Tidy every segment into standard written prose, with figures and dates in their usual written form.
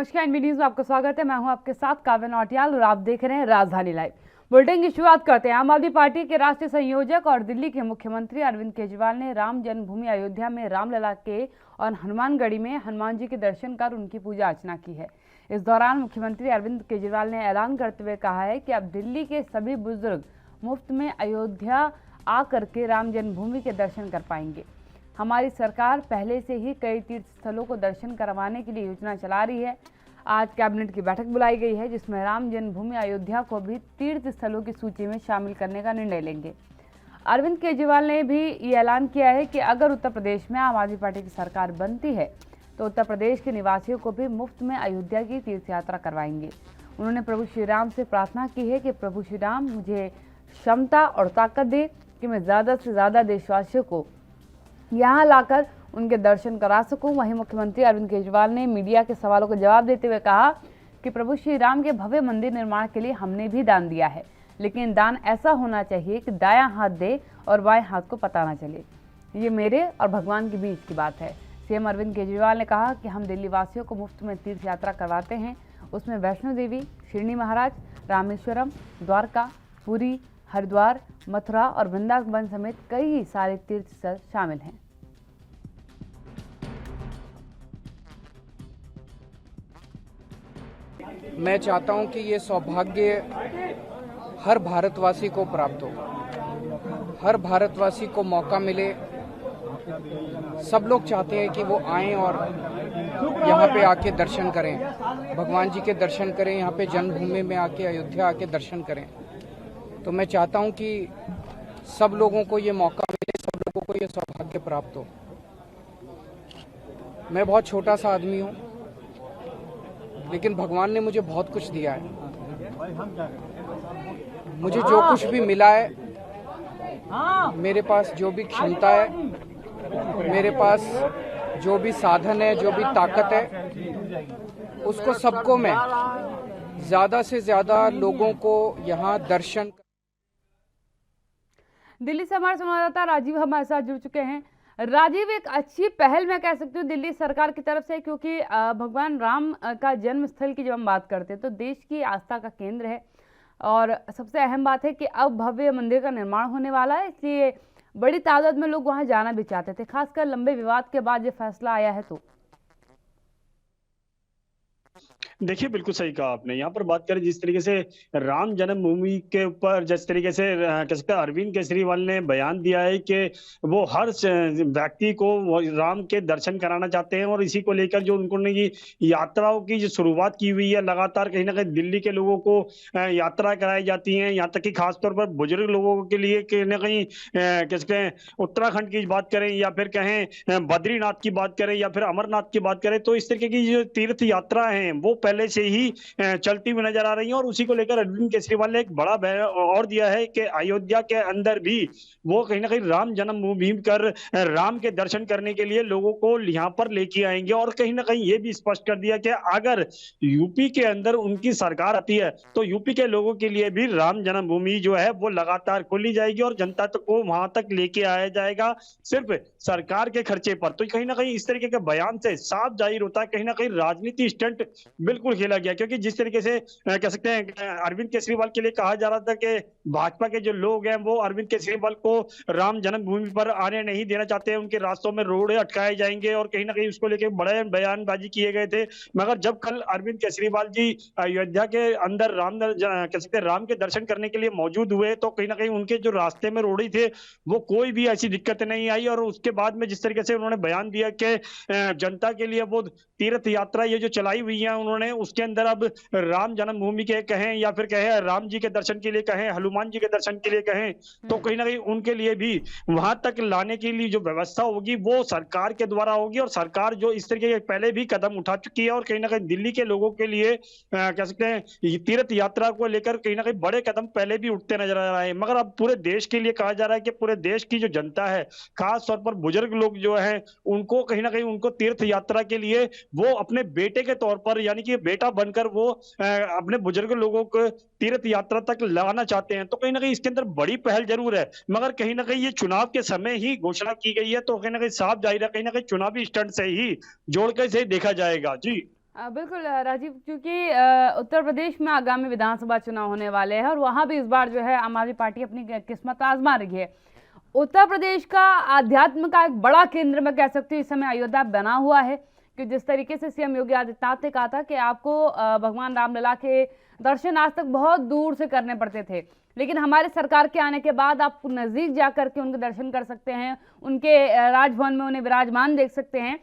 नमस्कार, NB news में आपका स्वागत है। मैं हूं आपके साथ काव्य नौटियाल और आप देख रहे हैं राजधानी लाइव। बुलेटिन की शुरुआत करते हैं। आम आदमी पार्टी के राष्ट्रीय संयोजक और दिल्ली के मुख्यमंत्री अरविंद केजरीवाल ने राम जन्मभूमि अयोध्या में रामलला के और हनुमानगढ़ी में हनुमान जी के दर्शन कर उनकी पूजा अर्चना की है। इस दौरान मुख्यमंत्री अरविंद केजरीवाल ने ऐलान करते हुए कहा है कि अब दिल्ली के सभी बुजुर्ग मुफ्त में अयोध्या आकर के राम जन्मभूमि के दर्शन कर पाएंगे। हमारी सरकार पहले से ही कई तीर्थ स्थलों को दर्शन करवाने के लिए योजना चला रही है। आज कैबिनेट की बैठक बुलाई गई है, जिसमें राम जन्मभूमि अयोध्या को भी तीर्थ स्थलों की सूची में शामिल करने का निर्णय लेंगे। अरविंद केजरीवाल ने भी ये ऐलान किया है कि अगर उत्तर प्रदेश में आम आदमी पार्टी की सरकार बनती है तो उत्तर प्रदेश के निवासियों को भी मुफ्त में अयोध्या की तीर्थ यात्रा करवाएंगे। उन्होंने प्रभु श्री राम से प्रार्थना की है कि प्रभु श्री राम मुझे क्षमता और ताकत दे कि मैं ज़्यादा से ज़्यादा देशवासियों को यहाँ लाकर उनके दर्शन करा सकूं। वहीं मुख्यमंत्री अरविंद केजरीवाल ने मीडिया के सवालों का जवाब देते हुए कहा कि प्रभु श्री राम के भव्य मंदिर निर्माण के लिए हमने भी दान दिया है, लेकिन दान ऐसा होना चाहिए कि दायां हाथ दे और बाएं हाथ को पता ना चले। ये मेरे और भगवान के बीच की बात है। सीएम अरविंद केजरीवाल ने कहा कि हम दिल्ली वासियों को मुफ्त में तीर्थ यात्रा करवाते हैं। उसमें वैष्णो देवी, शिरडी महाराज, रामेश्वरम, द्वारका, पुरी, हरिद्वार, मथुरा और वृंदावन समेत कई सारे तीर्थ स्थल शामिल हैं। मैं चाहता हूं कि ये सौभाग्य हर भारतवासी को प्राप्त हो, हर भारतवासी को मौका मिले। सब लोग चाहते हैं कि वो आएं और यहाँ पे आके दर्शन करें, भगवान जी के दर्शन करें, यहाँ पे जन्मभूमि में आके अयोध्या आके दर्शन करें। तो मैं चाहता हूं कि सब लोगों को ये मौका मिले, सब लोगों को ये सौभाग्य प्राप्त हो। मैं बहुत छोटा सा आदमी हूं, लेकिन भगवान ने मुझे बहुत कुछ दिया है। मुझे जो कुछ भी मिला है, मेरे पास जो भी क्षमता है, मेरे पास जो भी साधन है, जो भी ताकत है, उसको सबको मैं ज्यादा से ज्यादा लोगों को यहाँ दर्शन। दिल्ली से हमारे संवाददाता राजीव हमारे साथ जुड़ चुके हैं। राजीव, एक अच्छी पहल मैं कह सकती हूँ दिल्ली सरकार की तरफ से, क्योंकि भगवान राम का जन्म स्थल की जब हम बात करते हैं तो देश की आस्था का केंद्र है और सबसे अहम बात है कि अब भव्य मंदिर का निर्माण होने वाला है, इसलिए बड़ी तादाद में लोग वहां जाना भी चाहते थे। खासकर लंबे विवाद के बाद ये फैसला आया है तो देखिए, बिल्कुल सही कहा आपने। यहाँ पर बात करें जिस तरीके से राम जन्मभूमि के ऊपर, जिस तरीके से कह सकते हैं अरविंद केजरीवाल ने बयान दिया है कि वो हर व्यक्ति को राम के दर्शन कराना चाहते हैं और इसी को लेकर जो उन्होंने ये यात्राओं की जो शुरुआत की हुई है, लगातार कहीं ना कहीं दिल्ली के लोगों को यात्रा कराई जाती है। यहाँ तक कि खासतौर पर बुजुर्ग लोगों के लिए कहीं ना कहीं कह सकते हैं उत्तराखंड की बात करें या फिर कहें बद्रीनाथ की बात करें या फिर अमरनाथ की बात करें, तो इस तरीके की जो तीर्थ यात्रा है वो पहले से ही चलती हुई नजर आ रही है। और उसी को लेकर अरविंद केजरीवाल ने एक बड़ा बयान और दिया है कि अयोध्या के अंदर भी वो कहीं ना कहीं राम जन्मभूमि कर राम के दर्शन करने के लिए लोगों को यहाँ पर लेके आएंगे। और कहीं ना कहीं ये भी स्पष्ट कर दिया कि अगर यूपी के अंदर उनकी सरकार आती है तो यूपी के लोगों के लिए भी राम जन्मभूमि जो है वो लगातार खोली जाएगी और जनता तक को वहां तक लेके आया जाएगा, सिर्फ सरकार के खर्चे पर। तो कहीं ना कहीं इस तरीके के बयान से साफ जाहिर होता है कहीं ना कहीं राजनीति स्टंट बिल्कुल खेला गया। क्योंकि जिस तरीके से कह सकते हैं अरविंद केजरीवाल के लिए कहा जा रहा था कि भाजपा के जो लोग हैं वो अरविंद केजरीवाल को राम जन्मभूमि पर आने नहीं देना चाहते हैं, उनके रास्तों में रोड अटकाए जाएंगे और कहीं ना कहीं उसको लेकर बड़े बयानबाजी किए गए थे। मगर जब कल अरविंद केजरीवाल जी अयोध्या के अंदर कह सकते हैं राम के दर्शन करने के लिए मौजूद हुए तो कहीं ना कहीं उनके जो रास्ते में रोड़ी थे वो कोई भी ऐसी दिक्कत नहीं आई। और उसके बाद में जिस तरीके से उन्होंने बयान दिया कि जनता के लिए वो तीर्थ यात्रा ये जो चलाई हुई है उन्होंने, उसके अंदर अब राम जन्मभूमि के कहें या फिर कहें राम जी के दर्शन के लिए कहें, हनुमान जी के दर्शन के लिए कहें, तो कहीं ना कहीं उनके लिए भी वहां तक लाने के लिए जो व्यवस्था होगी वो सरकार के द्वारा होगी। और सरकार जो इस तरीके के पहले भी कदम उठा चुकी है और कहीं ना कहीं दिल्ली के लोगों के लिए कह सकते हैं तीर्थ यात्रा को लेकर कहीं ना कहीं बड़े कदम पहले भी उठते नजर आ रहे हैं। मगर अब पूरे देश के लिए कहा जा रहा है कि पूरे देश की जो जनता है, खास तौर पर बुजुर्ग लोग जो है, उनको कहीं ना कहीं उनको तीर्थ यात्रा के लिए वो अपने बेटे के तौर पर, यानी कि बेटा बनकर वो अपने बुजुर्ग लोगों को तीर्थ यात्रा तक लाना चाहते हैं। तो कहीं ना कहीं इसके अंदर बड़ी पहल जरूर है, मगर कहीं ना कहीं ये चुनाव के समय ही घोषणा की गई है, तो कहीं ना कहीं साफ जाहिर है कहीं ना कहीं चुनावी स्टंट से ही जोड़ के से देखा जाएगा। जी बिल्कुल राजीव, क्योंकि उत्तर प्रदेश में आगामी विधानसभा चुनाव होने वाले हैं और वहां भी इस बार जो है आम आदमी पार्टी अपनी किस्मत आजमा रही है। उत्तर प्रदेश का आध्यात्म का एक बड़ा केंद्र मैं कह सकती हूँ इस समय अयोध्या बना हुआ है, कि जिस तरीके से सीएम योगी आदित्यनाथ ने कहा था कि आपको भगवान रामलला के दर्शन आज तक बहुत दूर से करने पड़ते थे, लेकिन हमारे सरकार के आने के बाद आप नजदीक जाकर के उनके दर्शन कर सकते हैं, उनके राजभवन में उन्हें विराजमान देख सकते हैं।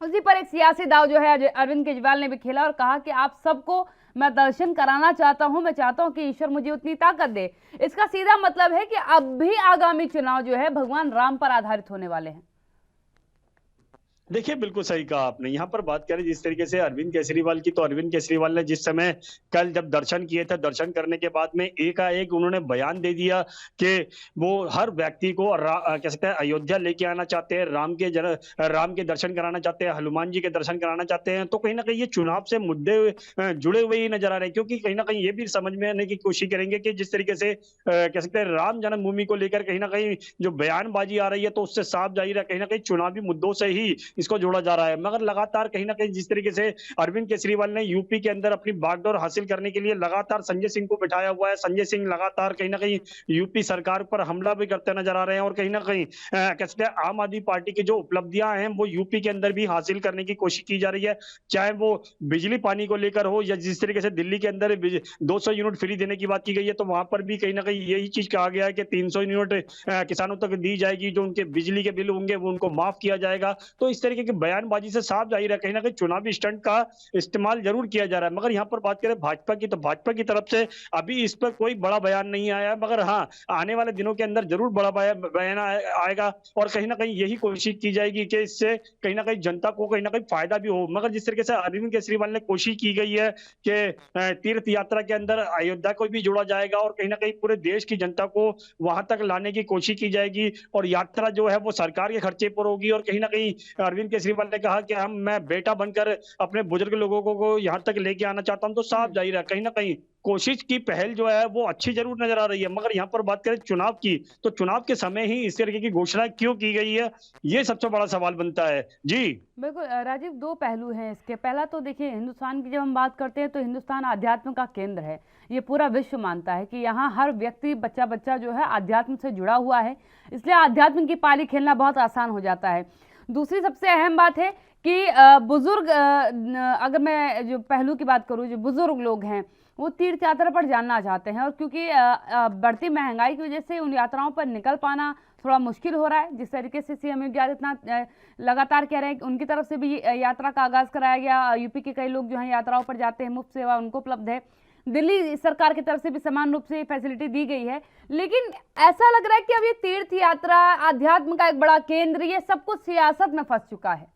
उसी पर एक सियासी दाव जो है अरविंद केजरीवाल ने भी खेला और कहा कि आप सबको मैं दर्शन कराना चाहता हूं, मैं चाहता हूं कि ईश्वर मुझे उतनी ताकत दे। इसका सीधा मतलब है कि अब भी आगामी चुनाव जो है भगवान राम पर आधारित होने वाले हैं। देखिए बिल्कुल सही कहा आपने। यहाँ पर बात करें जिस तरीके से अरविंद केजरीवाल की, तो अरविंद केजरीवाल ने जिस समय कल जब दर्शन किए थे, दर्शन करने के बाद में एकाएक उन्होंने बयान दे दिया कि वो हर व्यक्ति को कह सकते हैं अयोध्या लेके आना चाहते हैं, राम के दर्शन कराना चाहते हैं, हनुमान जी के दर्शन कराना चाहते हैं। तो कहीं ना कहीं ये चुनाव से मुद्दे जुड़े हुए ही नजर आ रहे हैं, क्योंकि कहीं ना कहीं ये भी समझ में आने की कोशिश करेंगे कि जिस तरीके से कह सकते हैं राम जन्मभूमि को लेकर कहीं ना कहीं जो बयानबाजी आ रही है, तो उससे साफ जाहिर है कहीं ना कहीं चुनावी मुद्दों से ही इसको जोड़ा जा रहा है। मगर लगातार कहीं ना कहीं जिस तरीके से अरविंद केजरीवाल ने यूपी के अंदर अपनी बागडोर हासिल करने के लिए लगातार संजय सिंह को बिठाया हुआ है, संजय सिंह लगातार कहीं ना कहीं यूपी सरकार पर हमला भी करते नजर आ रहे हैं और कहीं ना कहीं कह सकते हैं आम आदमी पार्टी की जो उपलब्धियां हैं वो यूपी के अंदर भी हासिल करने की कोशिश की जा रही है, चाहे वो बिजली पानी को लेकर हो या जिस तरीके से दिल्ली के अंदर 200 यूनिट फ्री देने की बात की गई है, तो वहां पर भी कहीं ना कहीं यही चीज कहा गया है कि 300 यूनिट किसानों तक दी जाएगी, जो उनके बिजली के बिल होंगे वो उनको माफ किया जाएगा। तो इस तरीके की बयानबाजी से साफ जाहिर है कहीं ना कहीं चुनावी स्टंट का इस्तेमाल जरूर किया जा रहा है। मगर यहाँ पर बात करें भाजपा की, तो भाजपा की तरफ से अभी इस पर कोई बड़ा बयान नहीं आया, मगर हाँ आने वाले दिनों के अंदर जरूर बड़ा बयान आएगा और कहीं ना कहीं यही कोशिश की जाएगी कि इससे कहीं ना कहीं जनता को कहीं ना कहीं फायदा भी हो। मगर जिस तरीके से अरविंद केजरीवाल ने कोशिश की गई है कि तीर्थ यात्रा के अंदर अयोध्या को भी जोड़ा जाएगा और कहीं ना कहीं पूरे देश की जनता को वहां तक लाने की कोशिश की जाएगी और यात्रा जो है वो सरकार के खर्चे पर होगी। और कहीं ना कहीं अरविंद केजरीवाल ने कहा कि मैं बेटा बनकर अपने बुजुर्ग लोगों को यहां तक लेके आना चाहता हूं। तो साफ जाहिर है कहीं ना कहीं कोशिश की पहल जो है वो अच्छी जरूर नजर आ रही है। मगर यहाँ पर बात करें चुनाव की, तो चुनाव के समय ही इस तरीके की घोषणा क्यों की गई है, ये सबसे बड़ा सवाल बनता है। जी बिल्कुल राजीव, दो पहलू हैं इसके। पहला तो देखिए, हिंदुस्तान की जब हम बात करते हैं तो हिंदुस्तान आध्यात्म का केंद्र है। ये पूरा विश्व मानता है कि यहाँ हर व्यक्ति, बच्चा बच्चा जो है आध्यात्म से जुड़ा हुआ है, इसलिए आध्यात्म की पाली खेलना बहुत आसान हो जाता है। दूसरी सबसे अहम बात है कि बुजुर्ग, अगर मैं जो पहलू की बात करूँ, जो बुजुर्ग लोग हैं वो तीर्थ यात्रा पर जाना चाहते हैं और क्योंकि बढ़ती महंगाई की वजह से उन यात्राओं पर निकल पाना थोड़ा मुश्किल हो रहा है। जिस तरीके से सीएम योगी आदित्यनाथ लगातार कह रहे हैं कि उनकी तरफ से भी यात्रा का आगाज कराया गया। यूपी के कई लोग जो हैं यात्राओं पर जाते हैं, मुफ्त सेवा उनको उपलब्ध है। दिल्ली सरकार की तरफ से भी समान रूप से फैसिलिटी दी गई है। लेकिन ऐसा लग रहा है कि अब ये तीर्थ यात्रा, आध्यात्म का एक बड़ा केंद्र, ये सब कुछ सियासत में फंस चुका है।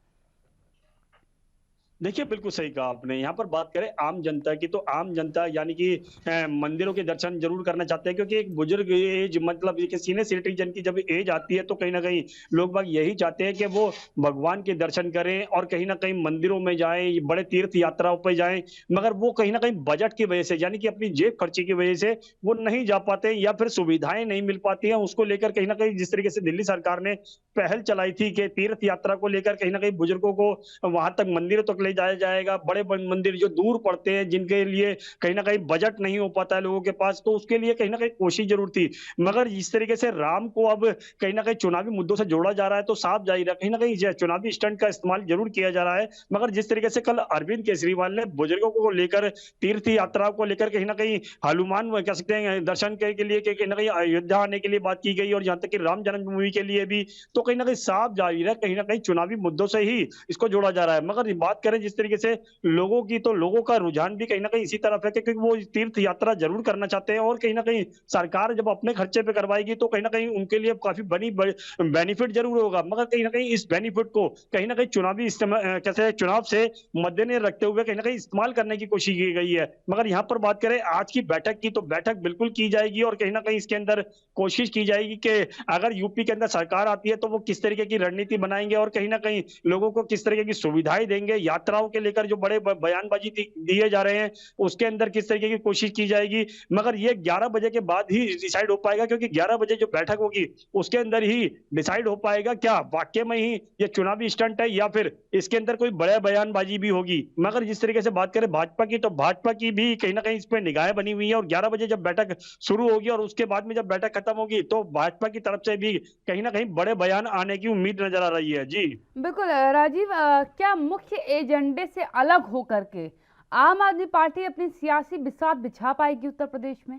देखिए बिल्कुल सही कहा आपने। यहाँ पर बात करें आम जनता की, तो आम जनता यानी कि मंदिरों के दर्शन जरूर करना चाहते हैं, क्योंकि एक बुजुर्ग एज, मतलब ये सीनियर सिटीजन की जब एज आती है तो कहीं ना कहीं लोग बाग यही चाहते हैं कि वो भगवान के दर्शन करें और कहीं ना कहीं मंदिरों में जाएं, बड़े तीर्थ यात्राओं पर जाएं। मगर वो कहीं ना कहीं बजट की वजह से, यानी कि अपनी जेब खर्चे की वजह से वो नहीं जा पाते या फिर सुविधाएं नहीं मिल पाती हैं। उसको लेकर कहीं ना कहीं जिस तरीके से दिल्ली सरकार ने पहल चलाई थी कि तीर्थ यात्रा को लेकर कहीं ना कहीं बुजुर्गों को वहां तक, मंदिरों तक ले जाया जाएगा। बड़े बड़े मंदिर जो दूर पड़ते हैं, जिनके लिए कहीं ना कहीं बजट नहीं हो पाता है लोगों के पास, तो उसके लिए कहीं ना कहीं कोशिश जरूर थी। मगर इस तरीके से राम को अब कहीं ना कहीं चुनावी मुद्दों से जोड़ा जा रहा है, तो साफ जाहिर है कहीं ना कहीं चुनावी स्टंट का इस्तेमाल जरूर किया जा रहा है। मगर जिस तरीके से कल अरविंद केजरीवाल ने बुजुर्गों को लेकर, तीर्थ यात्रा को लेकर कहीं ना कहीं हनुमान कह सकते हैं दर्शन के लिए कहीं ना कहीं अयोध्या आने के लिए बात की गई और यहाँ तक कि राम जन्मभूमि के लिए भी, तो कहीं ना कहीं साफ जाहिर है कहीं ना कहीं चुनावी मुद्दों से ही इसको जोड़ा जा रहा है। मगर बात करें जिस तरीके से लोगों की, तो लोगों का रुझान भी कहीं ना कहीं इसी तरफ है क्योंकि वो तीर्थ यात्रा जरूर करना चाहते हैं और कहीं ना कहीं सरकार जब अपने खर्चे पे करवाएगी तो कहीं ना कहीं उनके लिए काफी बड़ी बेनिफिट जरूर होगा। मगर कहीं ना कहीं इस बेनिफिट को कहीं ना कहीं चुनावी कैसे चुनाव से मद्देनजर रखते हुए कहीं ना कहीं इस्तेमाल करने की कोशिश की गई है। मगर यहाँ पर बात करें आज की बैठक की, तो बैठक बिल्कुल की जाएगी और कहीं ना कहीं इसके अंदर कोशिश की जाएगी कि अगर यूपी के अंदर सरकार आती है तो वो किस तरीके की रणनीति बनाएंगे और कहीं ना कहीं लोगों को किस तरीके की सुविधाएं देंगे, यात्रा यात्राओं के लेकर जो बड़े बयानबाजी दिए जा रहे हैं, उसके अंदर किस तरीके की कोशिश की जाएगी, मगर ये 11 बजे के बाद ही डिसाइड हो पाएगा, क्योंकि 11 बजे जो बैठक होगी उसके अंदर ही डिसाइड हो पाएगा क्या वाकई में ही ये चुनावी स्टंट है या फिर इसके अंदर कोई बड़ा बयानबाजी भी होगी। मगर जिस तरीके से बात करें भाजपा की, तो भाजपा की भी कहीं ना कहीं इस पर निगाहें बनी हुई है, और 11 बजे जब बैठक शुरू होगी और उसके बाद में जब बैठक खत्म होगी तो भाजपा की तरफ से भी कहीं ना कहीं बड़े बयान आने की उम्मीद नजर आ रही है। जी बिल्कुल राजीव, क्या मुख्य एजेंडे से अलग होकर के आम आदमी पार्टी अपनी सियासी बिसात बिछा पाएगी उत्तर प्रदेश में?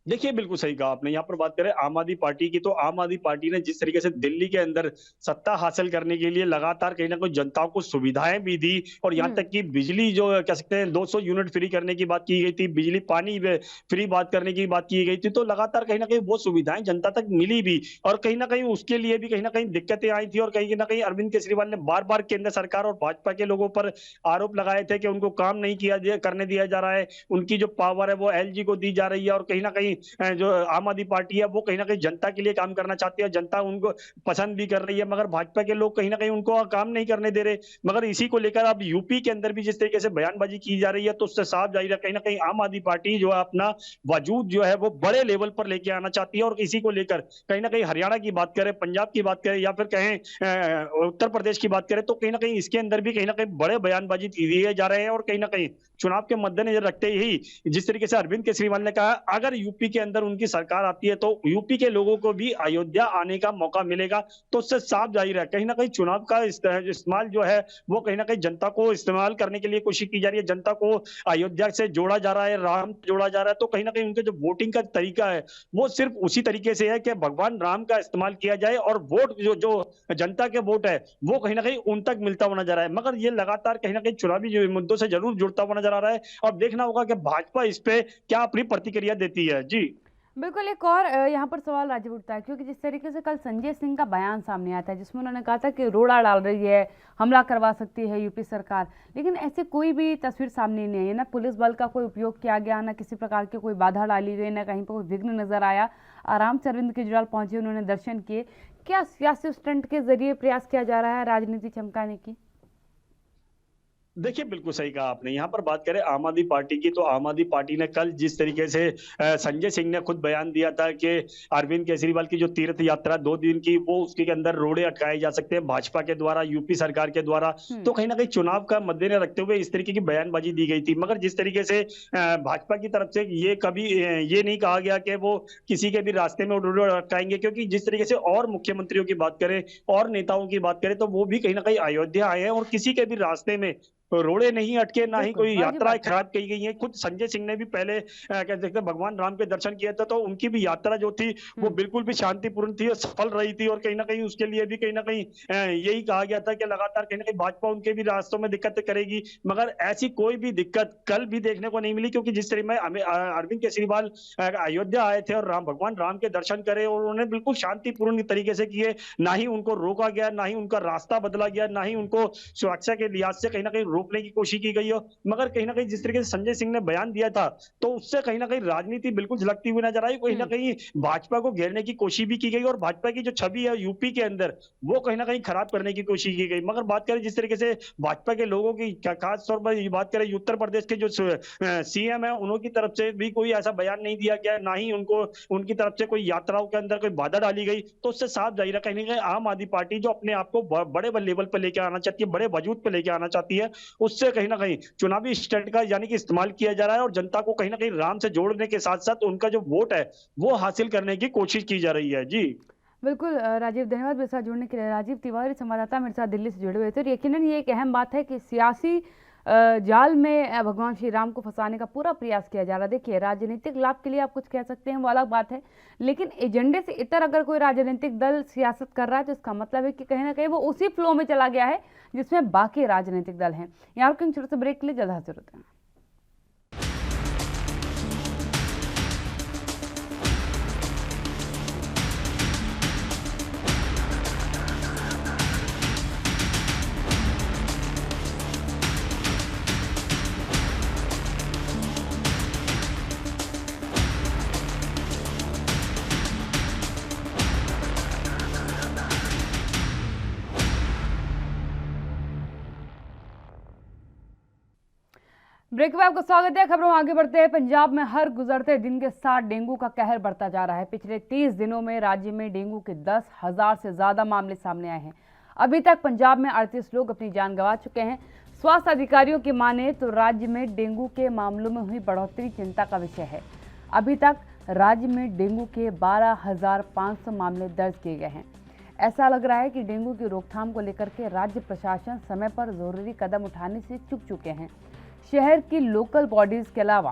देखिए, बिल्कुल सही कहा आपने। यहाँ पर बात करें आम आदमी पार्टी की, तो आम आदमी पार्टी ने जिस तरीके से दिल्ली के अंदर सत्ता हासिल करने के लिए लगातार कहीं ना कहीं जनताओं को सुविधाएं भी दी, और यहाँ तक कि बिजली जो कह सकते हैं 200 यूनिट फ्री करने की बात की गई थी, बिजली पानी फ्री बात करने की बात की गई थी, तो लगातार कहीं ना कहीं वो सुविधाएं जनता तक मिली भी, और कहीं ना कहीं उसके लिए भी कहीं ना कहीं दिक्कतें आई थी, और कहीं ना कहीं अरविंद केजरीवाल ने बार बार केंद्र सरकार और भाजपा के लोगों पर आरोप लगाए थे कि उनको काम नहीं करने दिया जा रहा है, उनकी जो पावर है वो एलजी को दी जा रही है, और कहीं ना कहीं जो आम आदमी पार्टी है वो कहीं ना कहीं जनता के लिए काम करना चाहती है, जनता उनको पसंद भी कर रही है, मगर भाजपा के लोग कहीं ना कहीं उनको काम नहीं करने दे रहे। मगर इसी को लेकर अब यूपी के अंदर भी जिस तरीके से बयानबाजी की जा रही है, तो उससे साफ जाहिर है कहीं ना कहीं आम आदमी पार्टी जो है अपना वजूद जो है वो बड़े लेवल पर लेके आना चाहती है, और इसी को लेकर कहीं ना कहीं हरियाणा की बात करें, पंजाब की बात करें, या फिर कहें उत्तर प्रदेश की बात करें, तो कहीं ना कहीं इसके अंदर भी कहीं ना कहीं बड़े बयानबाजी दिए जा रहे हैं, और कहीं ना कहीं चुनाव के मद्देनजर रखते ही जिस तरीके से अरविंद केजरीवाल ने कहा अगर यूपी के अंदर उनकी सरकार आती है तो यूपी के लोगों को भी अयोध्या आने का मौका मिलेगा, तो उससे साफ जाहिर है कहीं ना कहीं चुनाव का इस्तेमाल जो है वो कहीं ना कहीं जनता को इस्तेमाल करने के लिए कोशिश की जा रही है, जनता को अयोध्या से जोड़ा जा रहा है, राम जोड़ा जा रहा है, तो कहीं ना कहीं उनके जो वोटिंग का तरीका है वो सिर्फ उसी तरीके से है कि भगवान राम का इस्तेमाल किया जाए, और वोट जो जो जनता के वोट है वो कहीं ना कहीं उन तक मिलता हुआ नजर आए। मगर ये लगातार कहीं ना कहीं चुनावी जो मुद्दों से जरूर जुड़ता हुआ नजर आ रहा है, और देखना होगा कि भाजपा इस पे क्या अपनी प्रतिक्रिया देती है। जी बिल्कुल, एक और यहाँ पर सवाल राजीव उठता है, क्योंकि जिस तरीके से कल संजय सिंह का बयान सामने आता है जिसमें उन्होंने कहा था कि रोड़ा डाल रही है, हमला करवा सकती है यूपी सरकार, लेकिन ऐसे कोई भी तस्वीर सामने नहीं आई है, ना पुलिस बल का कोई उपयोग किया गया, ना किसी प्रकार की कोई बाधा डाली गई, ना कहीं पर कोई विघ्न नजर आया। आराम से अरविंद केजरीवाल पहुंचे, उन्होंने दर्शन किए। क्या सियासी स्टंट के जरिए प्रयास किया जा रहा है राजनीति चमकाने की? देखिए, बिल्कुल सही कहा आपने। यहाँ पर बात करें आम आदमी पार्टी की, तो आम आदमी पार्टी ने कल जिस तरीके से संजय सिंह ने खुद बयान दिया था कि अरविंद केजरीवाल की जो तीर्थ यात्रा 2 दिन की वो उसके अंदर रोड़े अटकाए जा सकते हैं भाजपा के द्वारा, यूपी सरकार के द्वारा, तो कहीं ना कहीं चुनाव का मद्देनजर रखते हुए इस तरीके की बयानबाजी दी गई थी। मगर जिस तरीके से भाजपा की तरफ से ये कभी ये नहीं कहा गया कि वो किसी के भी रास्ते में रोड़े अटकाएंगे, क्योंकि जिस तरीके से और मुख्यमंत्रियों की बात करें और नेताओं की बात करें तो वो भी कहीं ना कहीं अयोध्या आए हैं, और किसी के भी रास्ते में रोड़े नहीं अटके, ना ही कोई यात्राएं खराब की गई हैं। खुद संजय सिंह ने भी पहले कह सकते हैं भगवान राम के दर्शन किए थे, तो उनकी भी यात्रा जो थी वो बिल्कुल भी शांतिपूर्ण थी और सफल रही थी, और कहीं ना कहीं उसके लिए भी कहीं ना कहीं यही कहा गया था कि लगातार कहीं ना कहीं भाजपा उनके भी रास्तों में दिक्कतें करेगी। मगर ऐसी कोई भी दिक्कत कल भी देखने को नहीं मिली, क्योंकि जिस तरह में अरविंद केजरीवाल अयोध्या आए थे और भगवान राम के दर्शन करे, और उन्होंने बिल्कुल शांतिपूर्ण तरीके से किए, ना ही उनको रोका गया, ना ही उनका रास्ता बदला गया, ना ही उनको सुरक्षा के लिहाज से कहीं ना कहीं रोकने की कोशिश की गई हो। मगर कहीं ना कहीं जिस तरीके से संजय सिंह ने बयान दिया था, तो उससे कहीं ना कहीं राजनीति बिल्कुल झलकती हुई नजर आई। कहीं ना कहीं भाजपा को घेरने की कोशिश भी की गई, और भाजपा की जो छवि है यूपी के अंदर वो कहीं ना कहीं खराब करने की कोशिश की गई। मगर बात करें जिस तरीके से भाजपा के लोगों की, खास तौर पर बात करें उत्तर प्रदेश के जो सीएम है उनकी तरफ से भी कोई ऐसा बयान नहीं दिया गया, ना ही उनको उनकी तरफ से कोई यात्राओं के अंदर कोई बाधा डाली गई, तो उससे साफ जाहिर है कहीं ना कहीं आम आदमी पार्टी जो अपने आप को बड़े लेवल पर लेकर आना चाहती है, बड़े वजूद पर लेकर आना चाहती है, उससे कहीं ना कहीं चुनावी स्टंट का यानी कि इस्तेमाल किया जा रहा है, और जनता को कहीं ना कहीं राम से जोड़ने के साथ साथ उनका जो वोट है वो हासिल करने की कोशिश की जा रही है। जी बिल्कुल राजीव, धन्यवाद मेरे साथ जुड़ने के लिए। राजीव तिवारी संवाददाता मेरे साथ दिल्ली से जुड़े हुए थे, और यकीनन ये एक अहम बात है कि सियासी जाल में भगवान श्री राम को फंसाने का पूरा प्रयास किया जा रहा है। देखिए, राजनीतिक लाभ के लिए आप कुछ कह सकते हैं, वो अलग बात है, लेकिन एजेंडे से इतर अगर कोई राजनीतिक दल सियासत कर रहा है तो इसका मतलब है कि कहीं ना कहीं वो उसी फ्लो में चला गया है जिसमें बाकी राजनीतिक दल हैं। यहाँ रुकेंगे छोटे से ब्रेक के लिए, जल्द हाजिर होते हैं। ब्रेक में आपका स्वागत है। खबरों आगे बढ़ते हैं। पंजाब में हर गुजरते दिन के साथ डेंगू का कहर बढ़ता जा रहा है। पिछले 30 दिनों में राज्य में डेंगू के 10,000 से ज्यादा मामले सामने आए हैं। अभी तक पंजाब में 38 लोग अपनी जान गंवा चुके हैं। स्वास्थ्य अधिकारियों की माने तो राज्य में डेंगू के मामलों में हुई बढ़ोतरी चिंता का विषय है। अभी तक राज्य में डेंगू के 12,500 मामले दर्ज किए गए हैं। ऐसा लग रहा है कि डेंगू की रोकथाम को लेकर के राज्य प्रशासन समय पर जरूरी कदम उठाने से चूक चुके हैं। शहर की लोकल बॉडीज के अलावा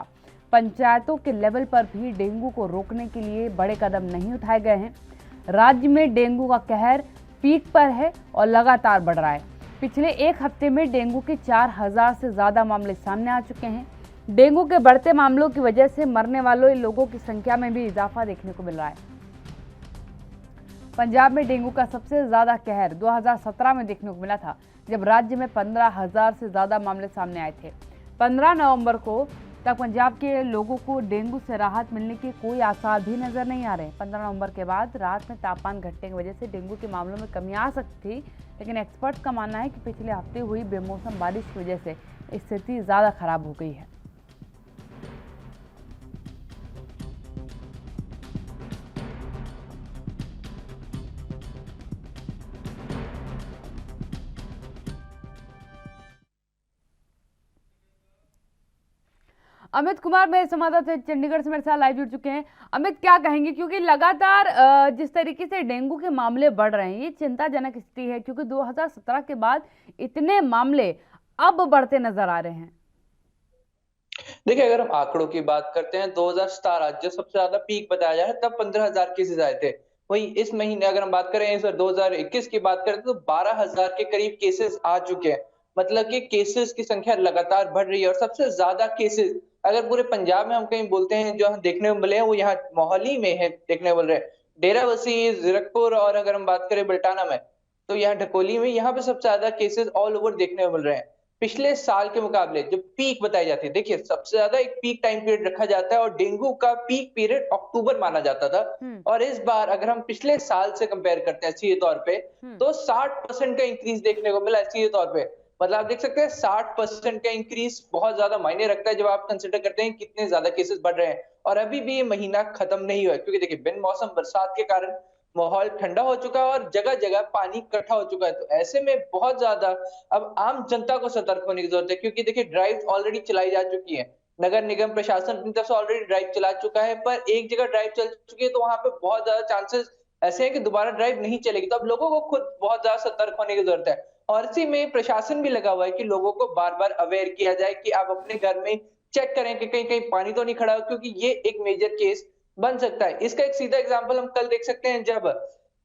पंचायतों के लेवल पर भी डेंगू को रोकने के लिए बड़े कदम नहीं उठाए गए हैं। राज्य में डेंगू का कहर पीक पर है और लगातार बढ़ रहा है। पिछले एक हफ्ते में डेंगू के 4,000 से ज्यादा मामले सामने आ चुके हैं। डेंगू के बढ़ते मामलों की वजह से मरने वालों लोगों की संख्या में भी इजाफा देखने को मिल रहा है। पंजाब में डेंगू का सबसे ज्यादा कहर 2017 में देखने को मिला था, जब राज्य में 15,000 से ज्यादा मामले सामने आए थे। 15 नवंबर को तक पंजाब के लोगों को डेंगू से राहत मिलने के कोई आसार भी नजर नहीं आ रहे। 15 नवंबर के बाद रात में तापमान घटने की वजह से डेंगू के मामलों में कमी आ सकती थी, लेकिन एक्सपर्ट्स का मानना है कि पिछले हफ्ते हुई बेमौसम बारिश की वजह से स्थिति ज्यादा खराब हो गई है। अमित कुमार मेरे संवाददाता चंडीगढ़ से मेरे साथ लाइव जुड़ चुके हैं। अमित, क्या कहेंगे, क्योंकि लगातार जिस तरीके से डेंगू के मामले बढ़ रहे हैं, ये चिंताजनक स्थिति है, क्योंकि 2017 के बाद इतने मामले अब बढ़ते नजर आ रहे हैं। देखिए, अगर हम आंकड़ों की बात करते हैं, 2017 जो सबसे ज्यादा पीक बताया जा रहा है, तब 15,000 केसेस आए थे। वहीं इस महीने अगर हम बात करें इस 2021 की बात करें तो 12,000 के करीब केसेस आ चुके हैं। मतलब कि केसेस की संख्या लगातार बढ़ रही है। और सबसे ज्यादा केसेस अगर पूरे पंजाब में हम कहीं बोलते हैं जो हम देखने को मिले हैं, वो यहाँ मोहाली में है देखने को मिल रहे हैं। डेराबस्सी, जीरकपुर और अगर हम बात करें बल्टाना में, तो यहाँ ढकोली में, यहाँ पे सबसे ज्यादा केसेस ऑल ओवर देखने को मिल रहे हैं। पिछले साल के मुकाबले जो पीक बताई जाती है, देखिए सबसे ज्यादा एक पीक टाइम पीरियड रखा जाता है और डेंगू का पीक पीरियड अक्टूबर माना जाता था। और इस बार अगर हम पिछले साल से कंपेयर करते हैं सीधे तौर पे, तो 60% का इंक्रीज देखने को मिला है सीधे तौर पे। मतलब आप देख सकते हैं 60% का इंक्रीज बहुत ज्यादा मायने रखता है जब आप कंसिडर करते हैं कितने ज्यादा केसेस बढ़ रहे हैं। और अभी भी ये महीना खत्म नहीं हुआ है, क्योंकि देखिए बिन मौसम बरसात के कारण माहौल ठंडा हो चुका है और जगह जगह पानी इकट्ठा हो चुका है। तो ऐसे में बहुत ज्यादा अब आम जनता को सतर्क होने की जरूरत है, क्योंकि देखिए ड्राइव ऑलरेडी चलाई जा चुकी है। नगर निगम प्रशासन अपनी तरफ से ऑलरेडी ड्राइव चला चुका है, पर एक जगह ड्राइव चल चुकी है तो वहां पे बहुत ज्यादा चांसेस ऐसे हैं कि दोबारा ड्राइव नहीं चलेगी। तो अब लोगों को खुद बहुत ज्यादा सतर्क होने की जरूरत है। और इसी में प्रशासन भी लगा हुआ है कि लोगों को बार बार अवेयर किया जाए कि आप अपने घर में चेक करें कि कहीं कहीं पानी तो नहीं खड़ा हो, क्योंकि ये एक मेजर केस बन सकता है। इसका एक सीधा एग्जाम्पल हम कल देख सकते हैं, जब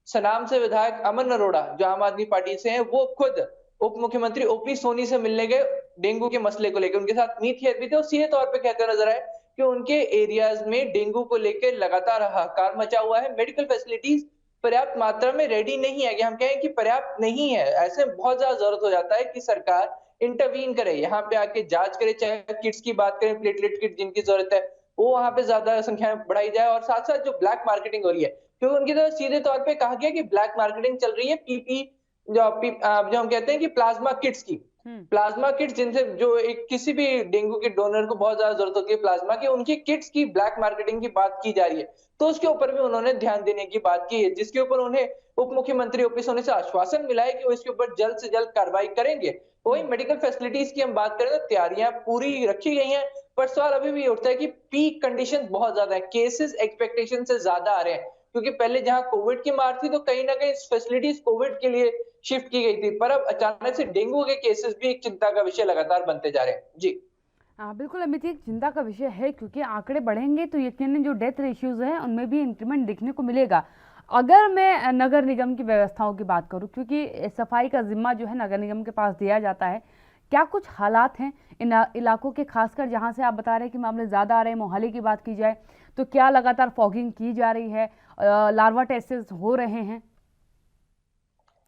सनाम से विधायक अमन अरोड़ा जो आम आदमी पार्टी से हैं, वो खुद उप मुख्यमंत्री ओपी सोनी से मिलने गए डेंगू के मसले को लेकर। उनके साथ मीत हेयर भी थे और सीधे तौर पे कहते नजर आए कि उनके एरियाज में डेंगू को लेकर लगातार हाहाकार मचा हुआ है। मेडिकल फैसिलिटीज पर्याप्त मात्रा में रेडी नहीं है, कि हम कहें कि पर्याप्त नहीं है। ऐसे बहुत ज्यादा जरूरत हो जाता है कि सरकार इंटरवीन करे, यहाँ पे आके जांच करे। चाहे किट्स की बात करें, प्लेटलेट किट जिनकी जरूरत है, वो वहां पे ज्यादा संख्या में बढ़ाई जाए। और साथ साथ जो ब्लैक मार्केटिंग हो रही है, क्योंकि उनकी तरफ सीधे तौर पे कहा गया कि ब्लैक मार्केटिंग चल रही है पीपी जो हम कहते हैं कि प्लाज्मा किट्स की। प्लाज्मा किट्स जिनसे जो एक किसी भी डेंगू के डोनर को बहुत ज्यादा जरूरत होती है प्लाज्मा की, उनकी किट्स की ब्लैक मार्केटिंग की बात की जा रही है। तो उसके ऊपर भी उन्होंने ध्यान देने की बात की है, जिसके ऊपर उन्हें उप मुख्यमंत्री ओपी सोनी से आश्वासन मिला है कि वो इसके ऊपर जल्द से जल्द कार्रवाई करेंगे। वही मेडिकल फैसिलिटीज की हम बात करें तो तैयारियां पूरी रखी गई हैं, पर सवाल अभी भी उठता है कि पीक कंडीशन बहुत ज्यादा है, केसेस एक्सपेक्टेशन से ज्यादा आ रहे हैं। क्योंकि पहले जहां कोविड की मार थी तो कहीं ना कहीं फैसिलिटीज कोविड के लिए शिफ्ट की गई थी, पर अब अचानक से डेंगू के केसेस भी एक चिंता का विषय लगातार बनते जा रहे हैं। जी हाँ बिल्कुल अमित, एक चिंता का विषय है, क्योंकि आंकड़े बढ़ेंगे तो यकीनन जो डेथ रेशियोज हैं उनमें भी इंक्रीमेंट देखने को मिलेगा। अगर मैं नगर निगम की व्यवस्थाओं की बात करूं, क्योंकि सफाई का जिम्मा जो है नगर निगम के पास दिया जाता है, क्या कुछ हालात हैं इन इलाकों के, खासकर जहां से आप बता रहे हैं कि मामले ज़्यादा आ रहे हैं? मोहाली की बात की जाए तो क्या लगातार फॉगिंग की जा रही है, लार्वा टेस्ट हो रहे हैं?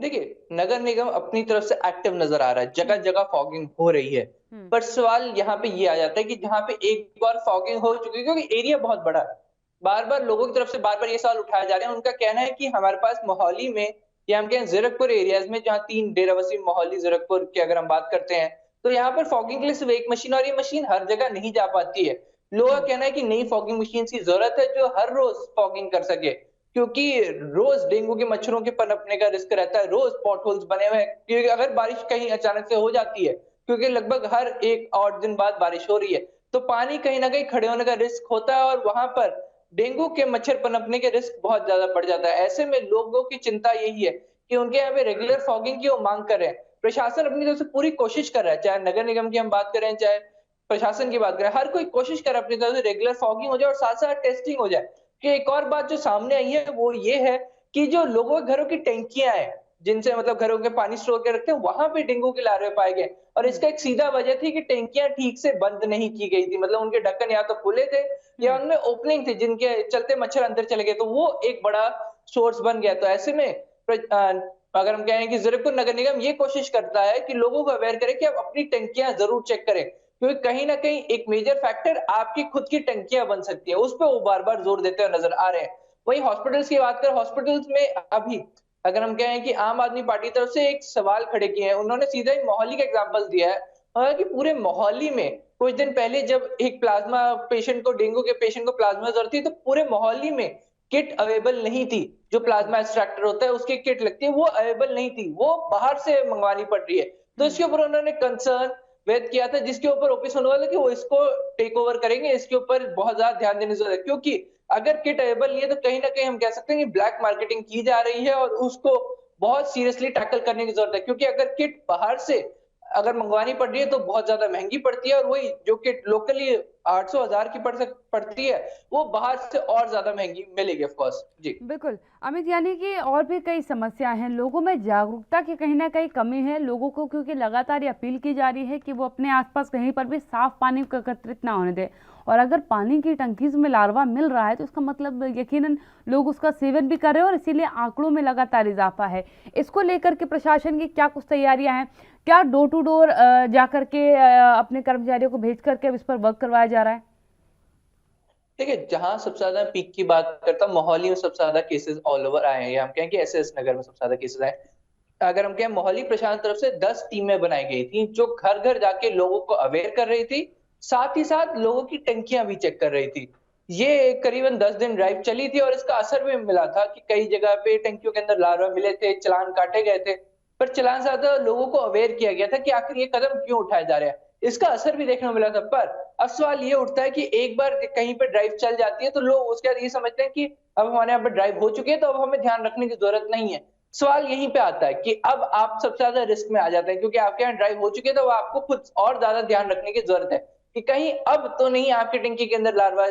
देखिए, नगर निगम अपनी तरफ से एक्टिव नजर आ रहा है, जगह जगह फॉगिंग हो रही है। पर सवाल यहाँ पे ये आ जाता है कि जहाँ पे एक बार फॉगिंग हो चुकी है, क्योंकि एरिया बहुत बड़ा है, बार बार लोगों की तरफ से बार बार ये सवाल उठाए जा रहे हैं। उनका कहना है कि हमारे पास मोहाली में या हम कहें जीरकपुर एरियाज में, जहाँ 3 डेराबस्सी, मोहाली, जीरकपुर की अगर हम बात करते हैं, तो यहाँ पर फॉगिंग के लिए सिर्फ एक मशीन, और ये मशीन हर जगह नहीं जा पाती है। लोगों का कहना है कि नई फॉगिंग मशीन की जरूरत है जो हर रोज फॉगिंग कर सके, क्योंकि रोज डेंगू के मच्छरों के पनपने का रिस्क रहता है, रोज पॉट होल्स बने हुए हैं, क्योंकि अगर बारिश कहीं अचानक से हो जाती है, क्योंकि लगभग हर एक और दिन बाद बारिश हो रही है, तो पानी कहीं ना कहीं खड़े होने का रिस्क होता है और वहां पर डेंगू के मच्छर पनपने के रिस्क बहुत ज्यादा बढ़ जाता है। ऐसे में लोगों की चिंता यही है कि उनके यहाँ पे रेगुलर फॉगिंग की वो मांग कर रहे हैं। प्रशासन अपनी तरफ से पूरी कोशिश कर रहा है, चाहे नगर निगम की हम बात करें, चाहे प्रशासन की बात करें, हर कोई कोशिश कर रहा है अपनी तरफ से रेगुलर फॉगिंग हो जाए और साथ साथ टेस्टिंग हो जाए। कि एक और बात जो सामने आई है वो ये है कि जो लोगों के घरों की टंकियां हैं, जिनसे मतलब घरों के पानी स्टोर कर रखते हैं, वहां पे डेंगू के लार्वे पाए गए, और इसका एक सीधा वजह थी कि टंकियां ठीक से बंद नहीं की गई थी, मतलब उनके ढक्कन या तो खुले थे या उनमें ओपनिंग थी, जिनके चलते मच्छर अंदर चले गए, तो वो एक बड़ा सोर्स बन गया। तो ऐसे में अगर हम कहें कि जरीपुर नगर निगम ये कोशिश करता है कि लोगों को अवेयर करे कि आप अपनी टंकियां जरूर चेक करें, क्योंकि कहीं ना कहीं एक मेजर फैक्टर आपकी खुद की टंकियां बन सकती है, उस पर वो बार बार जोर देते हुए नजर आ रहे हैं। वहीं हॉस्पिटल्स की बात करें, हॉस्पिटल्स में अभी अगर हम कहें कि आम आदमी पार्टी की तरफ से एक सवाल खड़े किए हैं, उन्होंने सीधा ही मोहाली का एग्जांपल दिया है, हालांकि पूरे मोहाली में कुछ दिन पहले जब एक प्लाज्मा पेशेंट को, डेंगू के पेशेंट को प्लाज्मा जरूरत थी, तो पूरे मोहाली में किट अवेलेबल नहीं थी, जो प्लाज्मा एक्सट्रैक्टर होता है उसकी किट लगती है, वो अवेलेबल नहीं थी, वो बाहर से मंगवानी पड़ रही है। तो इसके ऊपर उन्होंने कंसर्न व्यक्त किया था, जिसके ऊपर ओपी सोनोवाल कि वो इसको टेक ओवर करेंगे, इसके ऊपर बहुत ज्यादा ध्यान देने की जरूरत है, क्योंकि अगर किट अवेलेबल नहीं है तो कहीं ना कहीं हम कह सकते हैं कि ब्लैक मार्केटिंग की जा रही है और उसको बहुत सीरियसली टैकल करने की जरूरत है, क्योंकि अगर किट बाहर से अगर मंगवानी पड़ रही है तो बहुत ज्यादा महंगी पड़ती है, और वही जो किट लोकली 800-1000 की पड़ती है, वो बाहर से और ज्यादा महंगी मिलेगी ऑफ कोर्स। जी बिल्कुल अमित, यानी कि और भी कई समस्याएं हैं, लोगों में जागरूकता की कहीं ना कहीं कमी है लोगों को, क्योंकि लगातार ये अपील की जा रही है कि वो अपने आसपास कहीं पर भी साफ पानी को एकत्रित ना होने दें, और अगर पानी की टंकीज में लार्वा मिल रहा है तो इसका मतलब यकीनन लोग उसका सेवन भी कर रहे हैं, और इसीलिए आंकड़ों में लगातार इजाफा है। इसको लेकर के प्रशासन की क्या कुछ तैयारियां हैं? क्या डोर टू डोर जा करके अपने कर्मचारियों को भेज करके अब इस पर वर्क करवाया जा रहा है? देखिए, जहां सबसे ज्यादा पीक की बात करता हूँ, मोहाली में सबसे ज्यादा केसेस ऑल ओवर आए हैं, या हम कहें कि एसएस नगर में सबसे ज्यादा केसेस आए। अगर हम कहें, मोहाली प्रशासन तरफ से 10 टीमें बनाई गई थी जो घर घर जाके लोगों को अवेयर कर रही थी, साथ ही साथ लोगों की टंकियां भी चेक कर रही थी। ये करीबन 10 दिन ड्राइव चली थी और इसका असर भी मिला था कि कई जगह पे टंकियों के अंदर लार्वा मिले थे, चालान काटे गए थे, पर चालान से ज्यादा लोगों को अवेयर किया गया था कि आखिर ये कदम क्यों उठाए जा रहे हैं। इसका असर भी देखने को मिला था। पर अब सवाल ये उठता है कि एक बार कहीं पर ड्राइव चल जाती है तो लोग उसके बाद ये समझते हैं कि अब हमारे यहाँ पर ड्राइव हो चुकी है तो अब हमें ध्यान रखने की जरूरत नहीं है। सवाल यहीं पे आता है कि अब आप सबसे ज्यादा रिस्क में आ जाते हैं, क्योंकि आपके यहाँ ड्राइव हो चुकी है तो आपको खुद और ज्यादा ध्यान रखने की जरूरत है कि कहीं अब तो नहीं आपकी टंकी के अंदर लार्वा,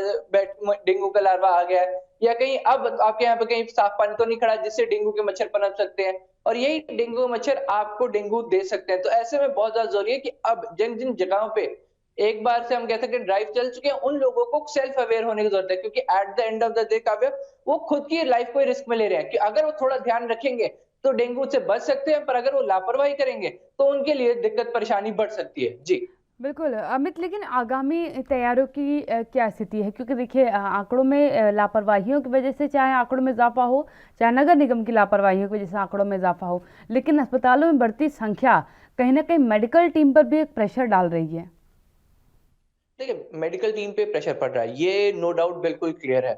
डेंगू का लार्वा आ गया है, या कहीं अब आपके यहाँ पे कहीं साफ पानी तो नहीं खड़ा जिससे डेंगू के मच्छर पनप सकते हैं, और यही डेंगू मच्छर आपको डेंगू दे सकते हैं। तो ऐसे में बहुत ज्यादा जरूरी है कि अब जिन जिन जगहों पे एक बार से हम कह सकते हैं ड्राइव चल चुके हैं, उन लोगों को सेल्फ अवेयर होने की जरूरत है, क्योंकि at the end of the day काव्य, वो खुद की लाइफ को रिस्क में ले रहे हैं कि अगर वो थोड़ा ध्यान रखेंगे तो डेंगू से बच सकते हैं, पर अगर वो लापरवाही करेंगे तो उनके लिए दिक्कत परेशानी बढ़ सकती है। जी बिल्कुल अमित, लेकिन आगामी तैयारियों की क्या स्थिति है? क्योंकि देखिए आंकड़ों में लापरवाहियों की वजह से चाहे आंकड़ों में इजाफा हो, चाहे नगर निगम की लापरवाहियों की वजह से आंकड़ों में इजाफा हो, लेकिन अस्पतालों में बढ़ती संख्या कहीं ना कहीं मेडिकल टीम पर भी एक प्रेशर डाल रही है। देखिए, मेडिकल टीम पे प्रेशर पड़ रहा है, ये नो डाउट बिल्कुल क्लियर है।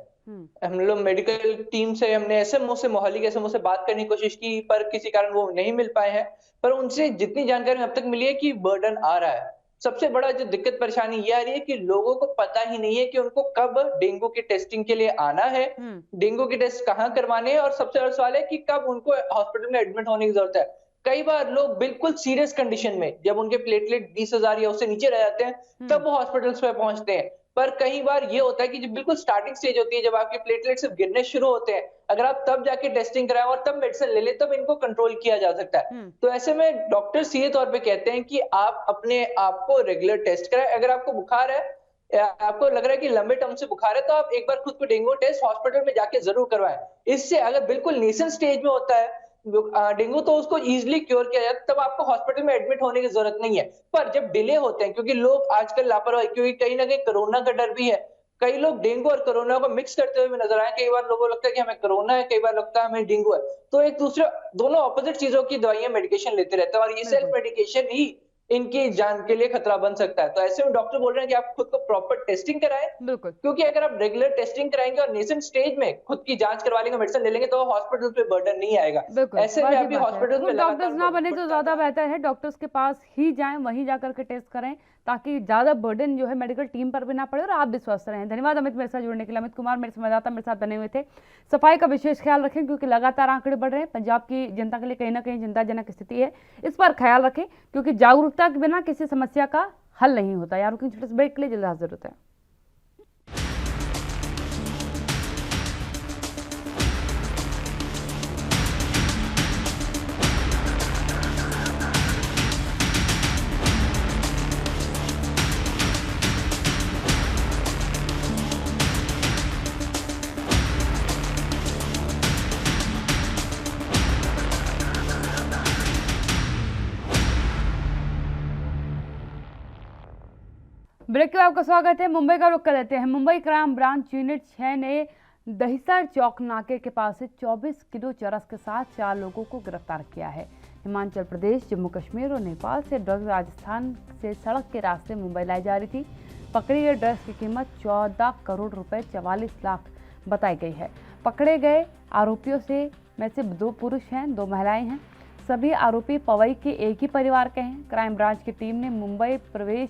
हम लोग मेडिकल टीम से, हमने एसएमओ से, मोहाली के एसएमओ से बात करने की कोशिश की, पर किसी कारण वो नहीं मिल पाए हैं। पर उनसे जितनी जानकारी अब तक मिली है कि बर्डन आ रहा है। सबसे बड़ा जो दिक्कत परेशानी ये आ रही है कि लोगों को पता ही नहीं है कि उनको कब डेंगू की टेस्टिंग के लिए आना है, डेंगू के टेस्ट कहाँ करवाने हैं, और सबसे बड़ा सवाल है कि कब उनको हॉस्पिटल में एडमिट होने की जरूरत है। कई बार लोग बिल्कुल सीरियस कंडीशन में, जब उनके प्लेटलेट 20,000 या उससे नीचे रह जाते हैं, तब वो हॉस्पिटल्स में पहुंचते हैं। पर कई बार ये होता है कि जब बिल्कुल स्टार्टिंग स्टेज होती है, जब आपके प्लेटलेट सिर्फ गिरने शुरू होते हैं, अगर आप तब जाके टेस्टिंग कराएं और तब मेडिसिन ले लें, तब इनको कंट्रोल किया जा सकता है। तो ऐसे में डॉक्टर सीधे तौर पे कहते हैं कि आप अपने आप को रेगुलर टेस्ट कराएं। अगर आपको बुखार है, आपको लग रहा है कि लंबे टर्म से बुखार है, तो आप एक बार खुद को डेंगू टेस्ट हॉस्पिटल में जाके जरूर करवाएं। इससे अगर बिल्कुल नेसेंट स्टेज में होता है डेंगू, तो उसको इजीली क्योर किया जाए, तब आपको हॉस्पिटल में एडमिट होने की जरूरत नहीं है। पर जब डिले होते हैं, क्योंकि लोग आजकल लापरवाही, क्योंकि कहीं ना कहीं कोरोना का डर भी है, कई लोग डेंगू और कोरोना को मिक्स करते हुए नजर आए। कई बार लोगों को लगता है कि हमें कोरोना है, कई बार लगता है हमें डेंगू है, तो एक दूसरे दोनों ऑपोजिट चीजों की दवाइयां, मेडिकेशन लेते रहते हैं, और ये सेल्फ मेडिकेशन ही इनकी जान के लिए खतरा बन सकता है। तो ऐसे में डॉक्टर बोल रहे हैं कि आप खुद को प्रॉपर टेस्टिंग कराएं, बिल्कुल क्योंकि अगर आप रेगुलर टेस्टिंग कराएंगे और नेसेंट स्टेज में खुद की जांच करवा लेंगे, मेडिसिन ले लेंगे, तो हॉस्पिटल पे बर्डन नहीं आएगा। बिल्कुल ऐसे में वाजिब अभी बात है। हॉस्पिटल में खुद डॉक्टर्स लगातार ना बने तो ज़्यादा बेहतर है, डॉक्टर्स के पास ही जाएं, वहीं जाकर के टेस्ट करें, ताकि ज़्यादा बर्डन जो है मेडिकल टीम पर भी ना पड़े और आप भी स्वस्थ रहें। धन्यवाद अमित मेरे साथ जुड़ने के लिए। अमित कुमार मेरे संवाददाता मेरे साथ बने हुए थे। सफाई का विशेष ख्याल रखें, क्योंकि लगातार आंकड़े बढ़ रहे हैं। पंजाब की जनता के लिए कहीं ना कहीं चिंताजनक स्थिति है, इस पर ख्याल रखें, क्योंकि जागरूकता के बिना किसी समस्या का हल नहीं होता। यार रुकिंग छोटे से ब्रेक के लिए, जल्द हाजिर होते हैं। ब्रेक के बाद आपका स्वागत है। मुंबई का रुख कर लेते हैं। मुंबई क्राइम ब्रांच यूनिट 6 ने दहिसर चौक नाके के पास से 24 किलो चरस के साथ 4 लोगों को गिरफ्तार किया है। हिमाचल प्रदेश, जम्मू कश्मीर और नेपाल से ड्रग्स राजस्थान से सड़क के रास्ते मुंबई लाई जा रही थी। पकड़ी गई ड्रग्स की कीमत 14 करोड़ रुपए 44 लाख बताई गई है। पकड़े गए आरोपियों में से 2 पुरुष हैं, 2 महिलाएं हैं। सभी आरोपी पवई के एक ही परिवार के हैं। क्राइम ब्रांच की टीम ने मुंबई प्रवेश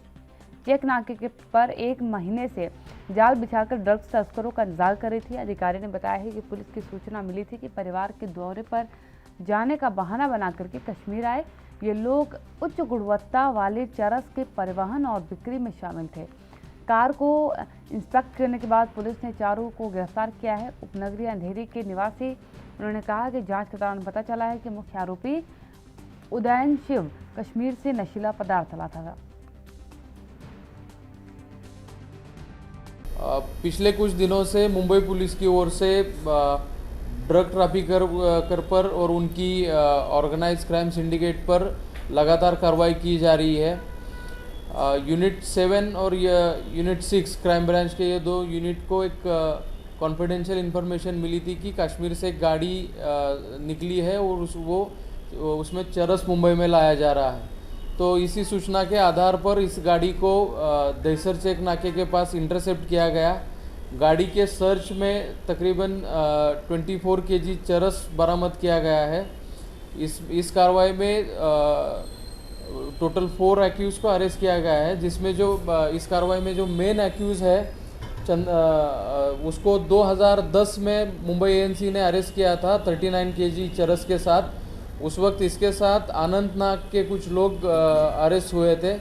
चेक नाके के पर 1 महीने से जाल बिछाकर ड्रग्स तस्करों का इंतजार कर रही थी। अधिकारी ने बताया है कि पुलिस की सूचना मिली थी कि परिवार के दौरे पर जाने का बहाना बना करके कश्मीर आए ये लोग उच्च गुणवत्ता वाले चरस के परिवहन और बिक्री में शामिल थे। कार को इंस्पेक्ट करने के बाद पुलिस ने चारों को गिरफ्तार किया है। उपनगरीय अंधेरी के निवासी उन्होंने कहा कि जांच के दौरान पता चला है कि मुख्य आरोपी उदयन शिव कश्मीर से नशीला पदार्थ लाता था। पिछले कुछ दिनों से मुंबई पुलिस की ओर से ड्रग ट्रैफिकर पर और उनकी ऑर्गेनाइज क्राइम सिंडिकेट पर लगातार कार्रवाई की जा रही है। यूनिट 7 और यूनिट 6 क्राइम ब्रांच के ये 2 यूनिट को एक कॉन्फिडेंशियल इन्फॉर्मेशन मिली थी कि कश्मीर से एक गाड़ी निकली है और उसमें चरस मुंबई में लाया जा रहा है। तो इसी सूचना के आधार पर इस गाड़ी को दहिसर चेक नाके के पास इंटरसेप्ट किया गया। गाड़ी के सर्च में तकरीबन 24 केजी चरस बरामद किया गया है। इस कार्रवाई में टोटल 4 एक्यूज को अरेस्ट किया गया है, जिसमें जो इस कार्रवाई में जो मेन एक्यूज है उसको 2010 में मुंबई एएनसी ने अरेस्ट किया था 39 केजी चरस के साथ। उस वक्त इसके साथ अनंतनाग के कुछ लोग अरेस्ट हुए थे।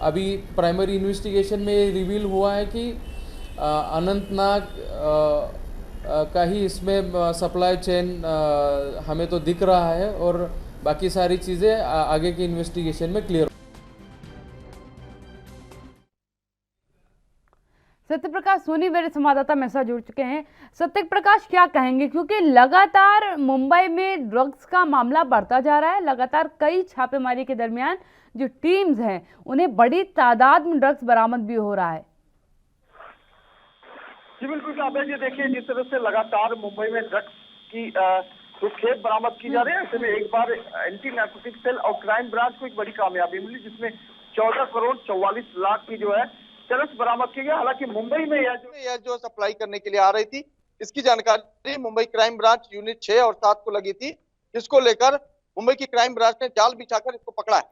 अभी प्राइमरी इन्वेस्टिगेशन में ये रिवील हुआ है कि अनंतनाग का ही इसमें सप्लाई चेन हमें तो दिख रहा है और बाकी सारी चीज़ें आगे की इन्वेस्टिगेशन में क्लियर। सत्य प्रकाश सोनी मेरे संवाददाता मेरे साथ जुड़ चुके हैं। सत्य प्रकाश, क्या कहेंगे, क्योंकि लगातार मुंबई में ड्रग्स का मामला बढ़ता जा रहा है। लगातार कई छापेमारी के दरमियान जो टीम्स हैं उन्हें बड़ी तादाद में ड्रग्स बरामद भी हो रहा है। जी बिल्कुल काबिल जी, देखिए जिस तरह से लगातार मुंबई में ड्रग्स की जो खेप बरामद की जा रही है, ऐसे में एक बार एंटी नार्कोटिक सेल और क्राइम ब्रांच को एक बड़ी कामयाबी मिली, जिसमें 14 करोड़ 44 लाख की जो है चरस बरामद की गया। हालांकि मुंबई में यह जो सप्लाई करने के लिए आ रही थी, इसकी जानकारी मुंबई क्राइम ब्रांच यूनिट 6 और 7 को लगी थी, जिसको लेकर मुंबई की क्राइम ब्रांच ने जाल बिछाकर इसको पकड़ा है।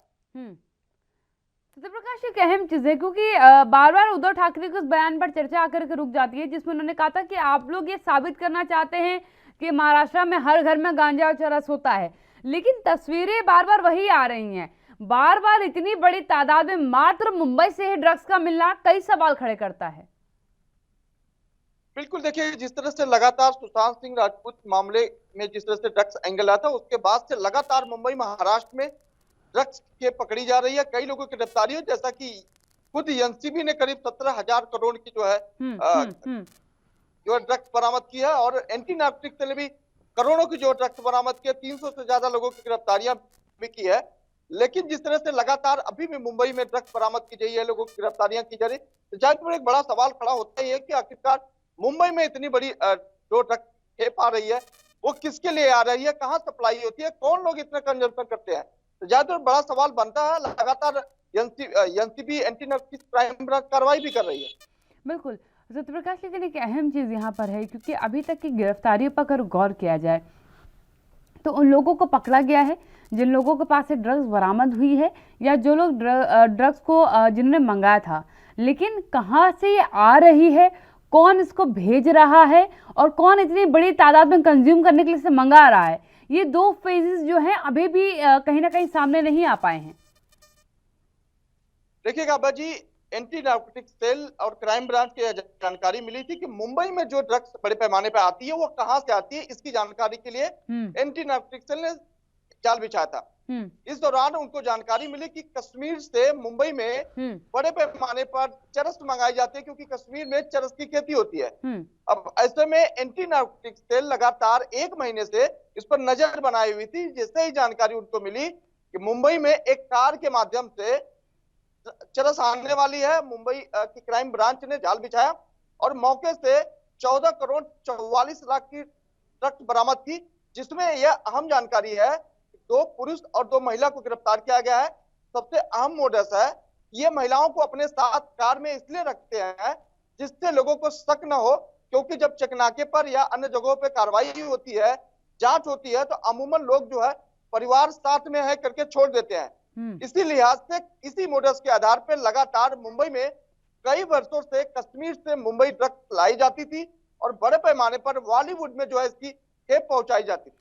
सत्य प्रकाश, एक अहम चीज है, क्योंकि बार बार उद्धव ठाकरे के उस बयान पर चर्चा आकर के रुक जाती है, जिसमें उन्होंने कहा था कि आप लोग ये साबित करना चाहते हैं कि महाराष्ट्र में हर घर में गांजा और चरस होता है, लेकिन तस्वीरें बार बार वही आ रही हैं। बार बार इतनी बड़ी तादाद में मात्र मुंबई से ही ड्रग्स का मिलना कई सवाल खड़े करता है। बिल्कुल, देखिए जिस तरह से लगातार सुशांत सिंह राजपूत मामले में जिस तरह से ड्रग्स एंगल आता है, उसके बाद से लगातार मुंबई महाराष्ट्र में ड्रग्स के पकड़ी जा रही है। कई लोगों की गिरफ्तारी है, जैसा कि खुद एनसीबी ने करीब 17,000 करोड़ की जो है ड्रग्स बरामद की है, और एंटी नार्कोटिक सेल भी करोड़ों की जो ड्रग्स बरामद की है। 300 से ज्यादा लोगों की गिरफ्तारियां भी की है। लेकिन जिस तरह से लगातार अभी भी मुंबई में ड्रग्स बरामद की गई है, लोगों की गिरफ्तारियां की जा रही, तो जाहिर पर एक बड़ा सवाल खड़ा होता है कि आखिरकार मुंबई में इतनी बड़ी जो ड्रग्स खेप आ रही है वो किसके लिए आ रही है, कहाँ सप्लाई होती है, कौन लोग इतना कंजम्पशन करते हैं। तो ज्यादातर बड़ा सवाल बनता है। लगातार NCB anti narcotics crime branch कार्रवाई भी कर रही है। बिल्कुल सत्यप्रकाश, लेकिन एक अहम चीज़ यहाँ पर है, क्योंकि अभी तक की गिरफ्तारियों पर अगर गौर किया जाए तो उन लोगों को पकड़ा गया है जिन लोगों के पास से ड्रग्स बरामद हुई है, या जो लोग ड्रग्स को जिन्होंने मंगाया था, लेकिन कहाँ से ये आ रही है, कौन इसको भेज रहा है और कौन इतनी बड़ी तादाद में कंज्यूम करने के लिए इसे मंगा रहा है, ये दो फेजेस जो हैं अभी भी कहीं ना कहीं सामने नहीं आ पाए हैं। देखिएगा अब्बा जी, एंटी नार्कोटिक्स सेल और क्राइम ब्रांच की जानकारी मिली थी कि मुंबई में जो ड्रग्स बड़े पैमाने पर आती है वो कहां से आती है, इसकी जानकारी के लिए एंटी नार्कोटिक्स सेल ने जाल बिछाया था। इस दौरान उनको जानकारी मिली कि कश्मीर से मुंबई में बड़े पैमाने पर चरस मंगाई जाती है, क्योंकि कश्मीर में चरस की खेती होती है। अब ऐसे में एंटी नार्कोटिक्स सेल लगातार 1 महीने से इस पर नजर बनाई हुई थी। जैसे ही जानकारी उनको मिली कि मुंबई में एक कार के माध्यम से चरस आने वाली है, मुंबई की क्राइम ब्रांच ने जाल बिछाया और मौके से 14 करोड़ 44 लाख की ड्रग्स बरामद की, जिसमें यह अहम जानकारी है 2 पुरुष और 2 महिला को गिरफ्तार किया गया है। सबसे अहम मोडस है, ये महिलाओं को अपने साथ कार में इसलिए रखते हैं जिससे लोगों को शक न हो, क्योंकि जब चेकनाके पर या अन्य जगहों पर कार्रवाई होती है, जांच होती है, तो अमूमन लोग जो है परिवार साथ में है करके छोड़ देते हैं। इसी लिहाज से इसी मोडस के आधार पर लगातार मुंबई में कई वर्षों से कश्मीर से मुंबई ड्रग्स लाई जाती थी और बड़े पैमाने पर बॉलीवुड में जो है इसकी खेप पहुंचाई जाती थी।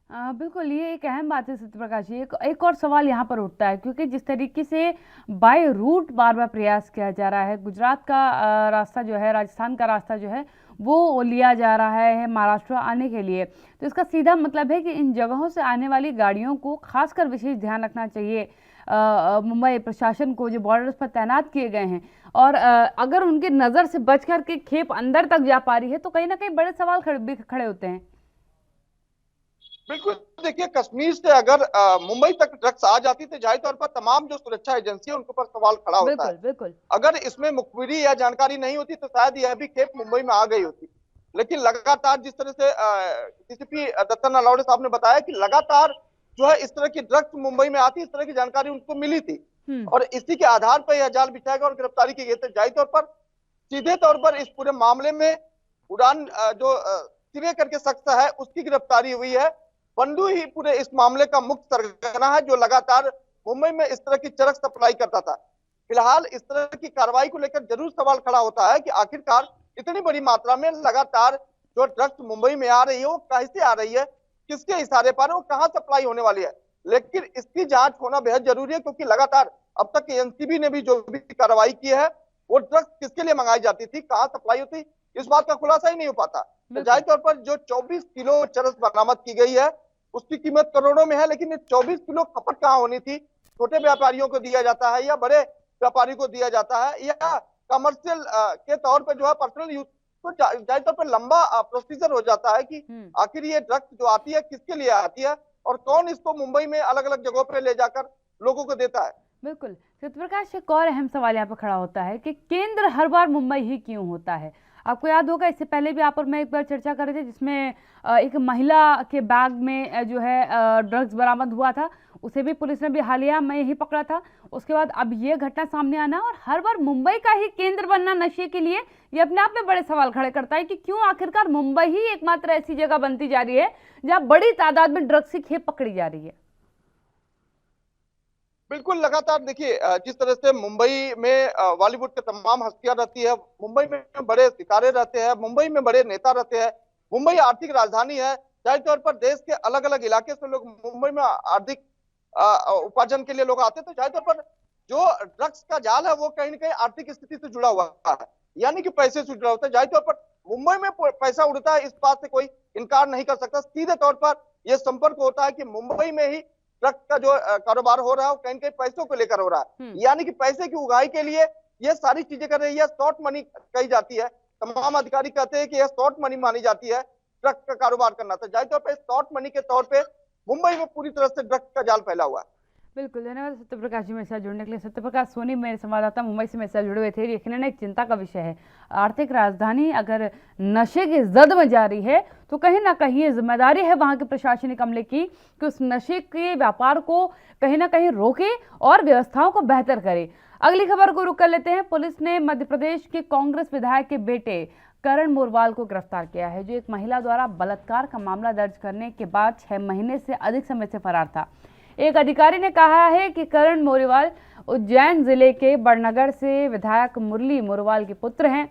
बिल्कुल, ये एक अहम बात है सत्यप्रकाश जी। एक और सवाल यहाँ पर उठता है, क्योंकि जिस तरीके से बाय रूट बार बार प्रयास किया जा रहा है, गुजरात का रास्ता जो है, राजस्थान का रास्ता जो है वो लिया जा रहा है महाराष्ट्र आने के लिए, तो इसका सीधा मतलब है कि इन जगहों से आने वाली गाड़ियों को खासकर विशेष ध्यान रखना चाहिए मुंबई प्रशासन को, जो बॉर्डर्स पर तैनात किए गए हैं। और अगर उनकी नज़र से बच कर के खेप अंदर तक जा पा रही है तो कहीं ना कहीं बड़े सवाल खड़े होते हैं। बिल्कुल, देखिए कश्मीर से अगर मुंबई तक ड्रग्स आ जाती तो जाहिर तौर पर तमाम जो सुरक्षा एजेंसी है उनके ऊपर सवाल खड़ा होता है। बिल्कुल। अगर इसमें मुखबिरी या जानकारी नहीं होती तो शायद यह भी खेप मुंबई में आ गई होती। लेकिन लगातार जिस तरह से डीसीपी दत्तन नलावड़े साहब ने बताया कि लगातार जो है इस तरह की ड्रग्स मुंबई में आती, इस तरह की जानकारी उनको मिली थी और इसी के आधार पर यह जाल बिछाया गया और गिरफ्तारी की गई। तो जाहिर तौर पर सीधे तौर पर इस पूरे मामले में उड़ान जो सिरे करके शख्स है उसकी गिरफ्तारी हुई है। बंडू ही पूरे इस मामले का मुख्य सरगना है, जो लगातार मुंबई में इस तरह की चरस सप्लाई करता था। फिलहाल इस तरह की कार्रवाई को लेकर जरूर सवाल खड़ा होता है कि आखिरकार इतनी बड़ी मात्रा में लगातार जो ड्रग्स मुंबई में आ रही है वो कैसे आ रही है, किसके इशारे पर, वो कहां सप्लाई होने वाली है। लेकिन इसकी जांच होना बेहद जरूरी है, क्योंकि लगातार अब तक एनसीबी ने भी जो भी कार्रवाई की है वो ड्रग्स किसके लिए मंगाई जाती थी, कहां सप्लाई होती, इस बात का खुलासा ही नहीं हो पाता। तो जाहिर तौर पर जो 24 किलो चरस बरामद की गई है उसकी कीमत करोड़ों में है, लेकिन ये 24 किलो खपत कहाँ होनी थी, छोटे व्यापारियों को दिया जाता है या बड़े व्यापारी को दिया जाता है या कमर्शियल के तौर पर जो है पर्सनल यूज, तो जाहिर तौर पर लंबा प्रोसीजर हो जाता है कि आखिर ये ड्रग्स जो आती है किसके लिए आती है और कौन इसको मुंबई में अलग अलग जगहों पर ले जाकर लोगों को देता है। बिल्कुल सत्यप्रकाश, एक और अहम सवाल यहाँ पर खड़ा होता है कि केंद्र हर बार मुंबई ही क्यों होता है। आपको याद होगा इससे पहले भी आप और मैं एक बार चर्चा कर रहे थे, जिसमें एक महिला के बैग में जो है ड्रग्स बरामद हुआ था, उसे भी पुलिस ने भी हालिया में ही पकड़ा था। उसके बाद अब ये घटना सामने आना और हर बार मुंबई का ही केंद्र बनना नशे के लिए, ये अपने आप में बड़े सवाल खड़े करता है कि क्यों आखिरकार मुंबई ही एकमात्र ऐसी जगह बनती जा रही है जहाँ बड़ी तादाद में ड्रग्स की खेप पकड़ी जा रही है। बिल्कुल, लगातार देखिए जिस तरह से मुंबई में बॉलीवुड के तमाम हस्तियां रहती है, मुंबई में बड़े सितारे रहते हैं, मुंबई में बड़े नेता रहते हैं, मुंबई आर्थिक राजधानी है। जाहिर तौर पर देश के अलग अलग इलाके से लोग मुंबई में आर्थिक उपार्जन के लिए लोग आते हैं। तो जाहिर तौर पर जो ड्रग्स का जाल है वो कहीं ना कहीं आर्थिक स्थिति से जुड़ा हुआ है, यानी कि पैसे से जुड़ा होता है। जाहिर तौर पर मुंबई में पैसा उड़ता है, इस बात से कोई इनकार नहीं कर सकता। सीधे तौर पर यह संपर्क होता है कि मुंबई में ही ड्रग्स का जो कारोबार हो रहा है वो कहीं कहीं पैसों को लेकर हो रहा है, यानी कि पैसे की उगाही के लिए ये सारी चीजें कर रही है। शॉर्ट मनी कही जाती है, तमाम अधिकारी कहते हैं कि यह शॉर्ट मनी मानी जाती है ड्रग्स का कारोबार करना। तो जाहिर तौर पर शॉर्ट मनी के तौर पे मुंबई में पूरी तरह से ड्रग्स का जाल फैला हुआ है। बिल्कुल, धन्यवाद सत्यप्रकाश जी मेरे साथ जुड़ने के लिए। सत्यप्रकाश सोनी मेरे संवाददाता मुंबई से मेरे साथ जुड़े हुए थे। यकीनन एक चिंता का विषय है। आर्थिक राजधानी अगर नशे की जद में जा रही है तो कहीं ना कहीं ये जिम्मेदारी है वहां के प्रशासनिक अमले की कि उस नशे के व्यापार को कहीं ना कहीं रोके और व्यवस्थाओं को बेहतर करे। अगली खबर को रुक कर लेते हैं। पुलिस ने मध्य प्रदेश के कांग्रेस विधायक के बेटे करण मोरवाल को गिरफ्तार किया है, जो एक महिला द्वारा बलात्कार का मामला दर्ज करने के बाद 6 महीने से अधिक समय से फरार था। एक अधिकारी ने कहा है कि करण मोरवाल उज्जैन जिले के बड़नगर से विधायक मुरली मोरवाल के पुत्र हैं।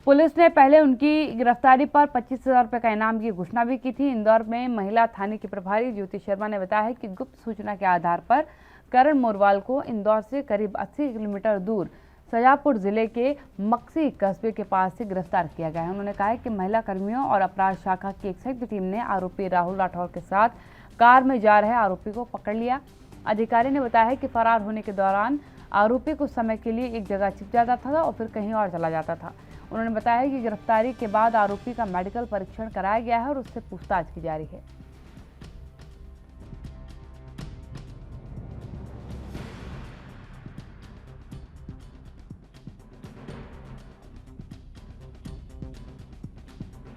पुलिस ने पहले उनकी गिरफ्तारी पर 25,000 रुपये का इनाम की घोषणा भी की थी। इंदौर में महिला थाने की प्रभारी ज्योति शर्मा ने बताया है कि गुप्त सूचना के आधार पर करण मोरवाल को इंदौर से करीब 80 किलोमीटर दूर शाजापुर जिले के मक्सी कस्बे के पास से गिरफ्तार किया गया है। उन्होंने कहा है कि महिला कर्मियों और अपराध शाखा की एक संयुक्त टीम ने आरोपी राहुल राठौर के साथ कार में जा रहे आरोपी को पकड़ लिया। अधिकारी ने बताया है कि फरार होने के दौरान आरोपी कुछ समय के लिए एक जगह छिप जाता था और फिर कहीं और चला जाता था। उन्होंने बताया कि गिरफ्तारी के बाद आरोपी का मेडिकल परीक्षण कराया गया है और उससे पूछताछ की जा रही है।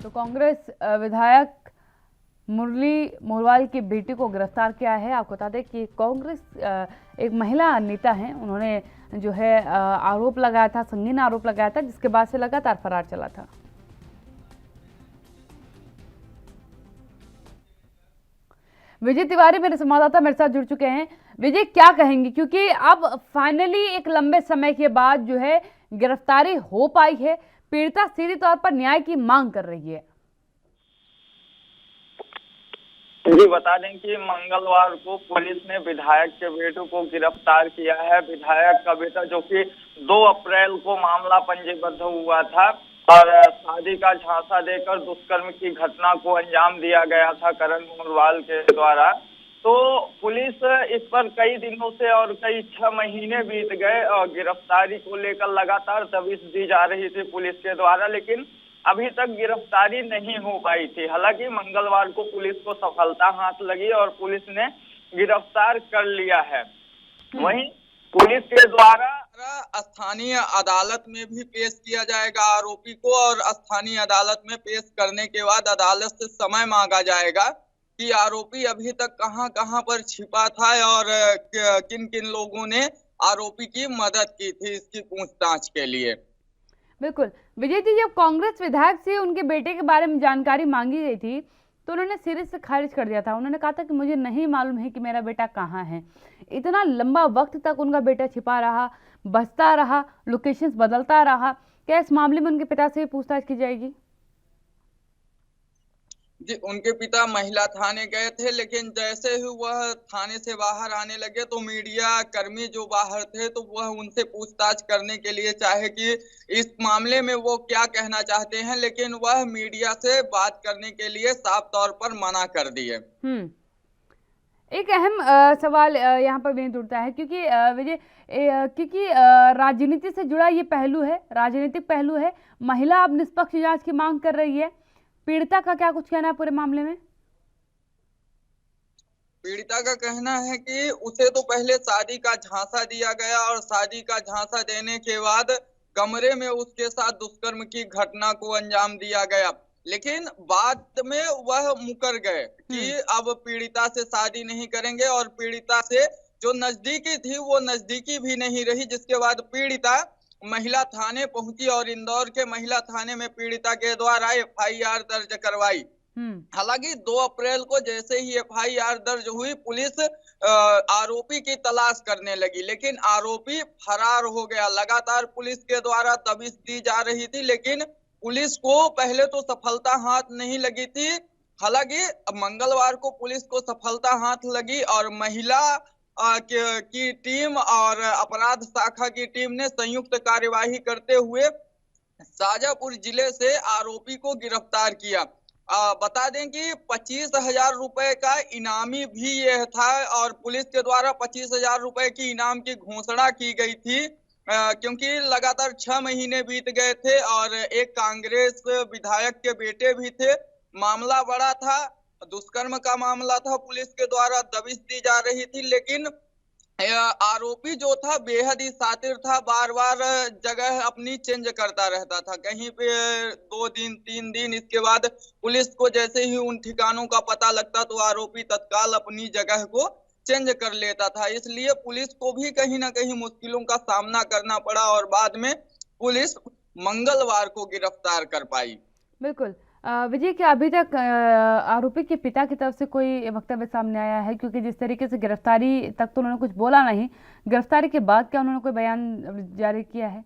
तो कांग्रेस विधायक मुरली मोरवाल की बेटी को गिरफ्तार किया है। आपको बता दें कि कांग्रेस एक महिला नेता हैं, उन्होंने जो है आरोप लगाया था, संगीन आरोप लगाया था, जिसके बाद से लगातार फरार चला था। विजय तिवारी मेरे संवाददाता मेरे साथ जुड़ चुके हैं। विजय, क्या कहेंगे, क्योंकि अब फाइनली एक लंबे समय के बाद जो है गिरफ्तारी हो पाई है, पीड़िता सीधे तौर पर न्याय की मांग कर रही है। जी, बता दें कि मंगलवार को पुलिस ने विधायक के बेटे को गिरफ्तार किया है। विधायक का बेटा, जो कि 2 अप्रैल को मामला पंजीबद्ध हुआ था और शादी का झांसा देकर दुष्कर्म की घटना को अंजाम दिया गया था करण मोरवाल के द्वारा। तो पुलिस इस पर कई दिनों से और कई 6 महीने बीत गए और गिरफ्तारी को लेकर लगातार दबिश दी जा रही थी पुलिस के द्वारा, लेकिन अभी तक गिरफ्तारी नहीं हो पाई थी। हालांकि मंगलवार को पुलिस को सफलता हाथ लगी और पुलिस ने गिरफ्तार कर लिया है। वहीं पुलिस के द्वारा स्थानीय अदालत में भी पेश किया जाएगा आरोपी को और स्थानीय अदालत में पेश करने के बाद अदालत से समय मांगा जाएगा कि आरोपी अभी तक कहां पर छिपा था और किन किन लोगों ने आरोपी की मदद की थी इसकी पूछताछ के लिए। बिल्कुल विजय जी, जब कांग्रेस विधायक से उनके बेटे के बारे में जानकारी मांगी गई थी तो उन्होंने सिरे से खारिज कर दिया था। उन्होंने कहा था कि मुझे नहीं मालूम है कि मेरा बेटा कहाँ है। इतना लंबा वक्त तक उनका बेटा छिपा रहा, बचता रहा, लोकेशंस बदलता रहा। क्या इस मामले में उनके पिता से पूछताछ की जाएगी? जी, उनके पिता महिला थाने गए थे, लेकिन जैसे ही वह थाने से बाहर आने लगे तो मीडिया कर्मी जो बाहर थे तो वह उनसे पूछताछ करने के लिए चाहे कि इस मामले में वो क्या कहना चाहते हैं, लेकिन वह मीडिया से बात करने के लिए साफ तौर पर मना कर दिए। एक अहम सवाल यहाँ पर भी उठता है क्योंकि विजय, क्योंकि राजनीति से जुड़ा ये पहलू है, राजनीतिक पहलू है। महिला अब निष्पक्ष जांच की मांग कर रही है। पीड़िता का क्या कुछ कहना है पूरे मामले में? पीड़िता का कहना है कि उसे तो पहले शादी का झांसा दिया गया और शादी का झांसा देने के बाद कमरे में उसके साथ दुष्कर्म की घटना को अंजाम दिया गया, लेकिन बाद में वह मुकर गए कि अब पीड़िता से शादी नहीं करेंगे और पीड़िता से जो नजदीकी थी वो नजदीकी भी नहीं रही, जिसके बाद पीड़िता महिला थाने पहुंची और इंदौर के महिला थाने में पीड़िता के द्वारा FIR दर्ज करवाई। हालांकि 2 अप्रैल को जैसे ही FIR दर्ज हुई पुलिस आरोपी की तलाश करने लगी, लेकिन आरोपी फरार हो गया। लगातार पुलिस के द्वारा दबिश दी जा रही थी, लेकिन पुलिस को पहले तो सफलता हाथ नहीं लगी थी। हालांकि मंगलवार को पुलिस को सफलता हाथ लगी और महिला की टीम और अपराध शाखा की टीम ने संयुक्त कार्यवाही करते हुए शाजापुर जिले से आरोपी को गिरफ्तार किया। बता दें कि 25,000 रुपए का इनामी भी यह था और पुलिस के द्वारा 25,000 रुपए की इनाम की घोषणा की गई थी, क्योंकि लगातार 6 महीने बीत गए थे और एक कांग्रेस विधायक के बेटे भी थे। मामला बड़ा था, दुष्कर्म का मामला था, पुलिस के द्वारा दबिश दी जा रही थी, लेकिन आरोपी जो था बेहद ही शातिर था, बार बार जगह अपनी चेंज करता रहता था, कहीं पे 2 दिन 3 दिन। इसके बाद पुलिस को जैसे ही उन ठिकानों का पता लगता तो आरोपी तत्काल अपनी जगह को चेंज कर लेता था। इसलिए पुलिस को भी कहीं ना कहीं मुश्किलों का सामना करना पड़ा और बाद में पुलिस मंगलवार को गिरफ्तार कर पाई। बिल्कुल। विजय, क्या अभी तक आरोपी के पिता की तरफ से कोई वक्तव्य सामने आया है? क्योंकि जिस तरीके से गिरफ्तारी तक तो उन्होंने कुछ बोला नहीं, गिरफ्तारी के बाद क्या उन्होंने कोई बयान जारी किया है?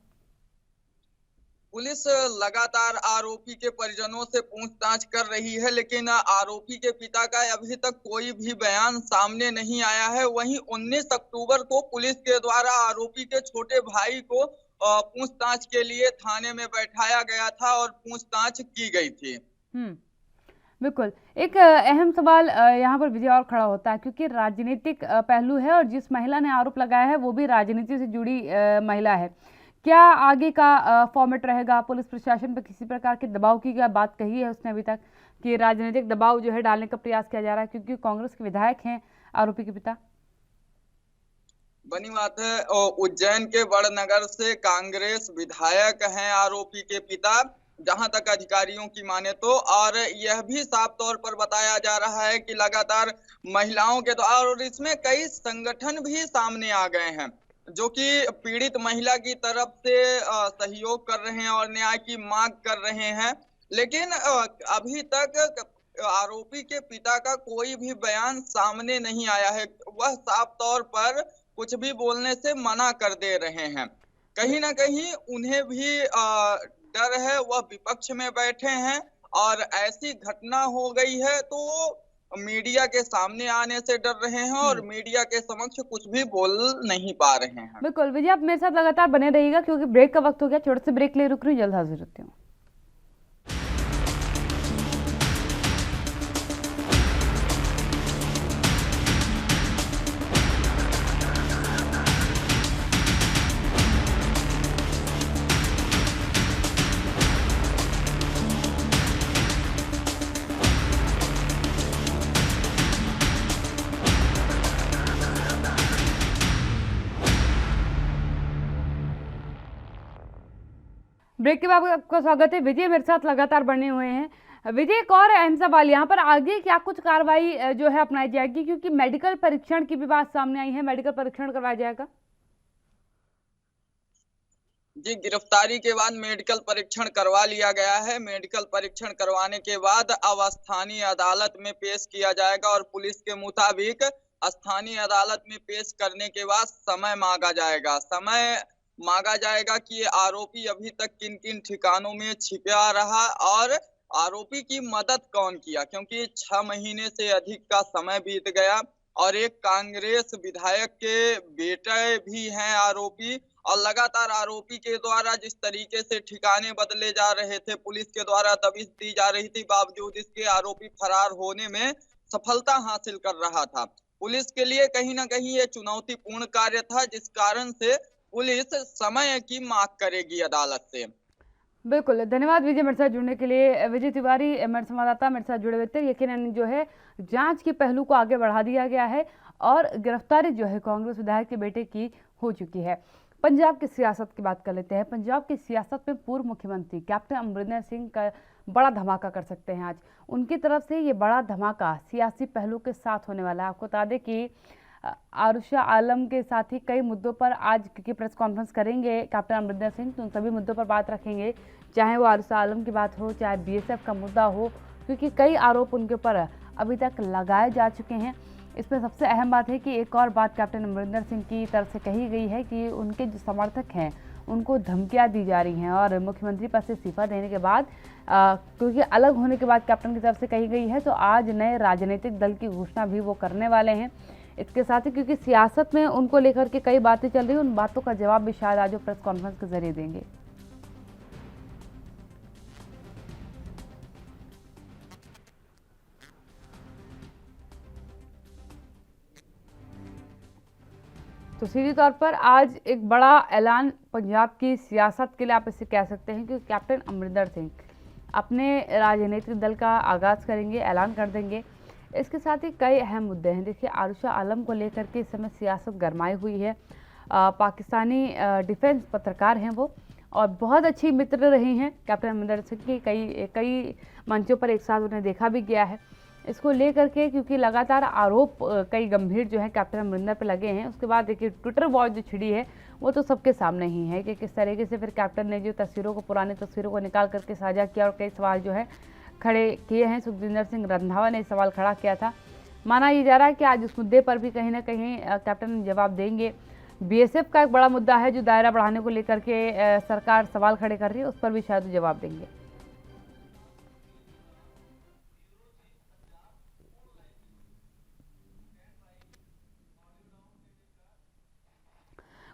पुलिस लगातार आरोपी के परिजनों से पूछताछ कर रही है, लेकिन आरोपी के पिता का अभी तक कोई भी बयान सामने नहीं आया है। वहीं 19 अक्टूबर को पुलिस के द्वारा आरोपी के छोटे भाई को पूछताछ के लिए थाने में बैठाया गया था और पूछताछ की गई थी। बिल्कुल। एक अहम सवाल यहाँ पर विजय और खड़ा होता है, क्योंकि राजनीतिक पहलू है और जिस महिला ने आरोप लगाया है वो भी राजनीति से जुड़ी महिला है। क्या आगे का फॉर्मेट रहेगा? पुलिस प्रशासन पर किसी प्रकार के दबाव की क्या बात कही है उसने अभी तक, कि राजनीतिक दबाव जो है डालने का प्रयास किया जा रहा है, क्योंकि कांग्रेस के विधायक हैं आरोपी के पिता? बनी बात है, उज्जैन के बड़नगर से कांग्रेस विधायक हैं आरोपी के पिता, जहां तक अधिकारियों की माने तो। और यह भी साफ तौर पर बताया जा रहा है कि लगातार महिलाओं के द्वारा, और इसमें कई संगठन भी सामने आ गए हैं जो कि पीड़ित महिला की तरफ से सहयोग कर रहे हैं और न्याय की मांग कर रहे हैं। लेकिन अभी तक आरोपी के पिता का कोई भी बयान सामने नहीं आया है। वह साफ तौर पर कुछ भी बोलने से मना कर दे रहे हैं। कहीं ना कहीं उन्हें भी डर है, वह विपक्ष में बैठे हैं और ऐसी घटना हो गई है तो मीडिया के सामने आने से डर रहे हैं और मीडिया के समक्ष कुछ भी बोल नहीं पा रहे हैं। बिल्कुल विजय, आप मेरे साथ लगातार बने रहिएगा क्योंकि ब्रेक का वक्त हो गया। छोटे से ब्रेक ले रुक रही हूँ, जल्द हाजिर होती हूँ। ब्रेक के बाद आपका स्वागत है। विजय मेरे साथ लगातार बने हुए हैं। विजय, एक और अहम सवाल यहाँ पर, आगे क्या कुछ कार्रवाई जो है अपनाई जाएगी, क्योंकि मेडिकल परीक्षण की भी बात सामने आई है, मेडिकल परीक्षण करवाया जाएगा? जी, गिरफ्तारी के बाद मेडिकल परीक्षण करवा लिया गया है। मेडिकल परीक्षण करवाने के बाद अब स्थानीय अदालत में पेश किया जाएगा और पुलिस के मुताबिक स्थानीय अदालत में पेश करने के बाद समय मांगा जाएगा कि आरोपी अभी तक किन किन ठिकानों में छिपा रहा और आरोपी की मदद कौन किया, क्योंकि 6 महीने से अधिक का समय बीत गया और एक कांग्रेस विधायक के बेटे भी हैं आरोपी। और लगातार आरोपी के द्वारा जिस तरीके से ठिकाने बदले जा रहे थे, पुलिस के द्वारा दबिश दी जा रही थी, बावजूद इसके आरोपी फरार होने में सफलता हासिल कर रहा था। पुलिस के लिए कहीं ना कहीं ये चुनौतीपूर्ण कार्य था, जिस कारण से पुलिस समय की मांग करेगी अदालत से। बिल्कुल, धन्यवाद विजय मेरे साथ जुड़ने के लिए। विजय तिवारी मेरे संवाददाता मेरे साथ जुड़े हुए थे। यकीनन जो है जांच के पहलू को आगे बढ़ा दिया गया है और गिरफ्तारी जो है कांग्रेस विधायक के बेटे की हो चुकी है। पंजाब की सियासत की बात कर लेते हैं। पंजाब की सियासत में पूर्व मुख्यमंत्री कैप्टन अमरिंदर सिंह का बड़ा धमाका कर सकते हैं आज। उनकी तरफ से ये बड़ा धमाका सियासी पहलू के साथ होने वाला है। आपको बता दें कि आरुषा आलम के साथ ही कई मुद्दों पर आज की प्रेस कॉन्फ्रेंस करेंगे कैप्टन अमरिंदर सिंह, तो उन सभी मुद्दों पर बात रखेंगे, चाहे वो आरुषा आलम की बात हो, चाहे बीएसएफ का मुद्दा हो, क्योंकि कई आरोप उनके ऊपर अभी तक लगाए जा चुके हैं। इसमें सबसे अहम बात है कि एक और बात कैप्टन अमरिंदर सिंह की तरफ से कही गई है कि उनके जो समर्थक हैं उनको धमकियां दी जा रही हैं और मुख्यमंत्री पद से इस्तीफा देने के बाद क्योंकि अलग होने के बाद कैप्टन की तरफ से कही गई है, तो आज नए राजनीतिक दल की घोषणा भी वो करने वाले हैं। इसके साथ ही क्योंकि सियासत में उनको लेकर के कई बातें चल रही हैं, उन बातों का जवाब भी शायद आज वो प्रेस कॉन्फ्रेंस के जरिए देंगे। तो सीधी तौर पर आज एक बड़ा ऐलान पंजाब की सियासत के लिए आप इसे कह सकते हैं कि कैप्टन अमरिंदर सिंह अपने राजनीतिक दल का आगाज करेंगे, ऐलान कर देंगे। इसके साथ ही कई अहम मुद्दे हैं। देखिए, आरुषा आलम को लेकर के इस समय सियासत गरमाई हुई है। पाकिस्तानी डिफेंस पत्रकार हैं वो, और बहुत अच्छी मित्र रही हैं कैप्टन अमरिंदर सिंह की। कई मंचों पर एक साथ उन्हें देखा भी गया है। इसको लेकर के क्योंकि लगातार आरोप कई गंभीर जो है कैप्टन अमरिंदर पे लगे हैं, उसके बाद देखिए ट्विटर वॉर जो छिड़ी है वो तो सबके सामने ही है कि किस तरीके से फिर कैप्टन ने जो पुरानी तस्वीरों को निकाल करके साझा किया और कई सवाल जो है खड़े किए हैं। सुखजिंदर सिंह रंधावा ने सवाल खड़ा किया था। माना ये जा रहा है कि आज उस मुद्दे पर भी कहीं ना कहीं कैप्टन जवाब देंगे। बीएसएफ का एक बड़ा मुद्दा है जो दायरा बढ़ाने को लेकर के सरकार सवाल खड़े कर रही है, उस पर भी शायद जवाब देंगे।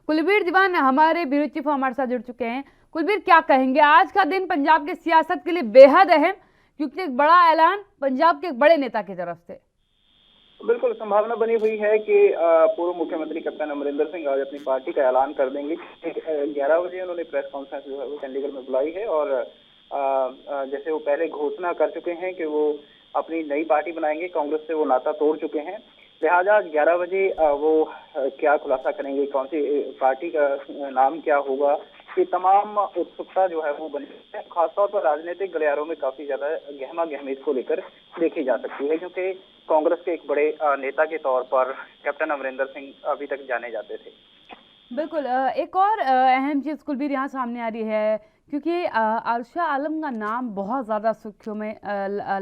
कुलबीर दीवान हमारे ब्यूरो चीफ हमारे साथ जुड़ चुके हैं। कुलबीर, क्या कहेंगे, आज का दिन पंजाब की सियासत के लिए बेहद अहम, क्योंकि एक बड़ा ऐलान पंजाब के एक बड़े नेता की तरफ से। बिल्कुल संभावना बनी हुई है कि पूर्व मुख्यमंत्री कैप्टन अमरिंदर सिंह आज अपनी पार्टी का ऐलान कर देंगे। 11 बजे उन्होंने प्रेस कॉन्फ्रेंस जो है वो चंडीगढ़ में बुलाई है, और जैसे वो पहले घोषणा कर चुके हैं कि वो अपनी नई पार्टी बनाएंगे, कांग्रेस से वो नाता तोड़ चुके हैं। लिहाजा 11 बजे वो क्या खुलासा करेंगे, कौन सी पार्टी का नाम क्या होगा, ये तमाम उत्सुकता जो है वो बनी है। खासतौर पर राजनीतिक गलियारों में काफी ज्यादा गहमा गहमी इसको लेकर देखी जा सकती है, क्योंकि कांग्रेस के एक बड़े नेता के तौर पर कैप्टन अमरिंदर सिंह अभी तक जाने जाते थे। बिल्कुल, एक और अहम चीज कुलबीर यहाँ सामने आ रही है, क्योंकि आरुषा आलम का नाम बहुत ज्यादा सुर्खियों में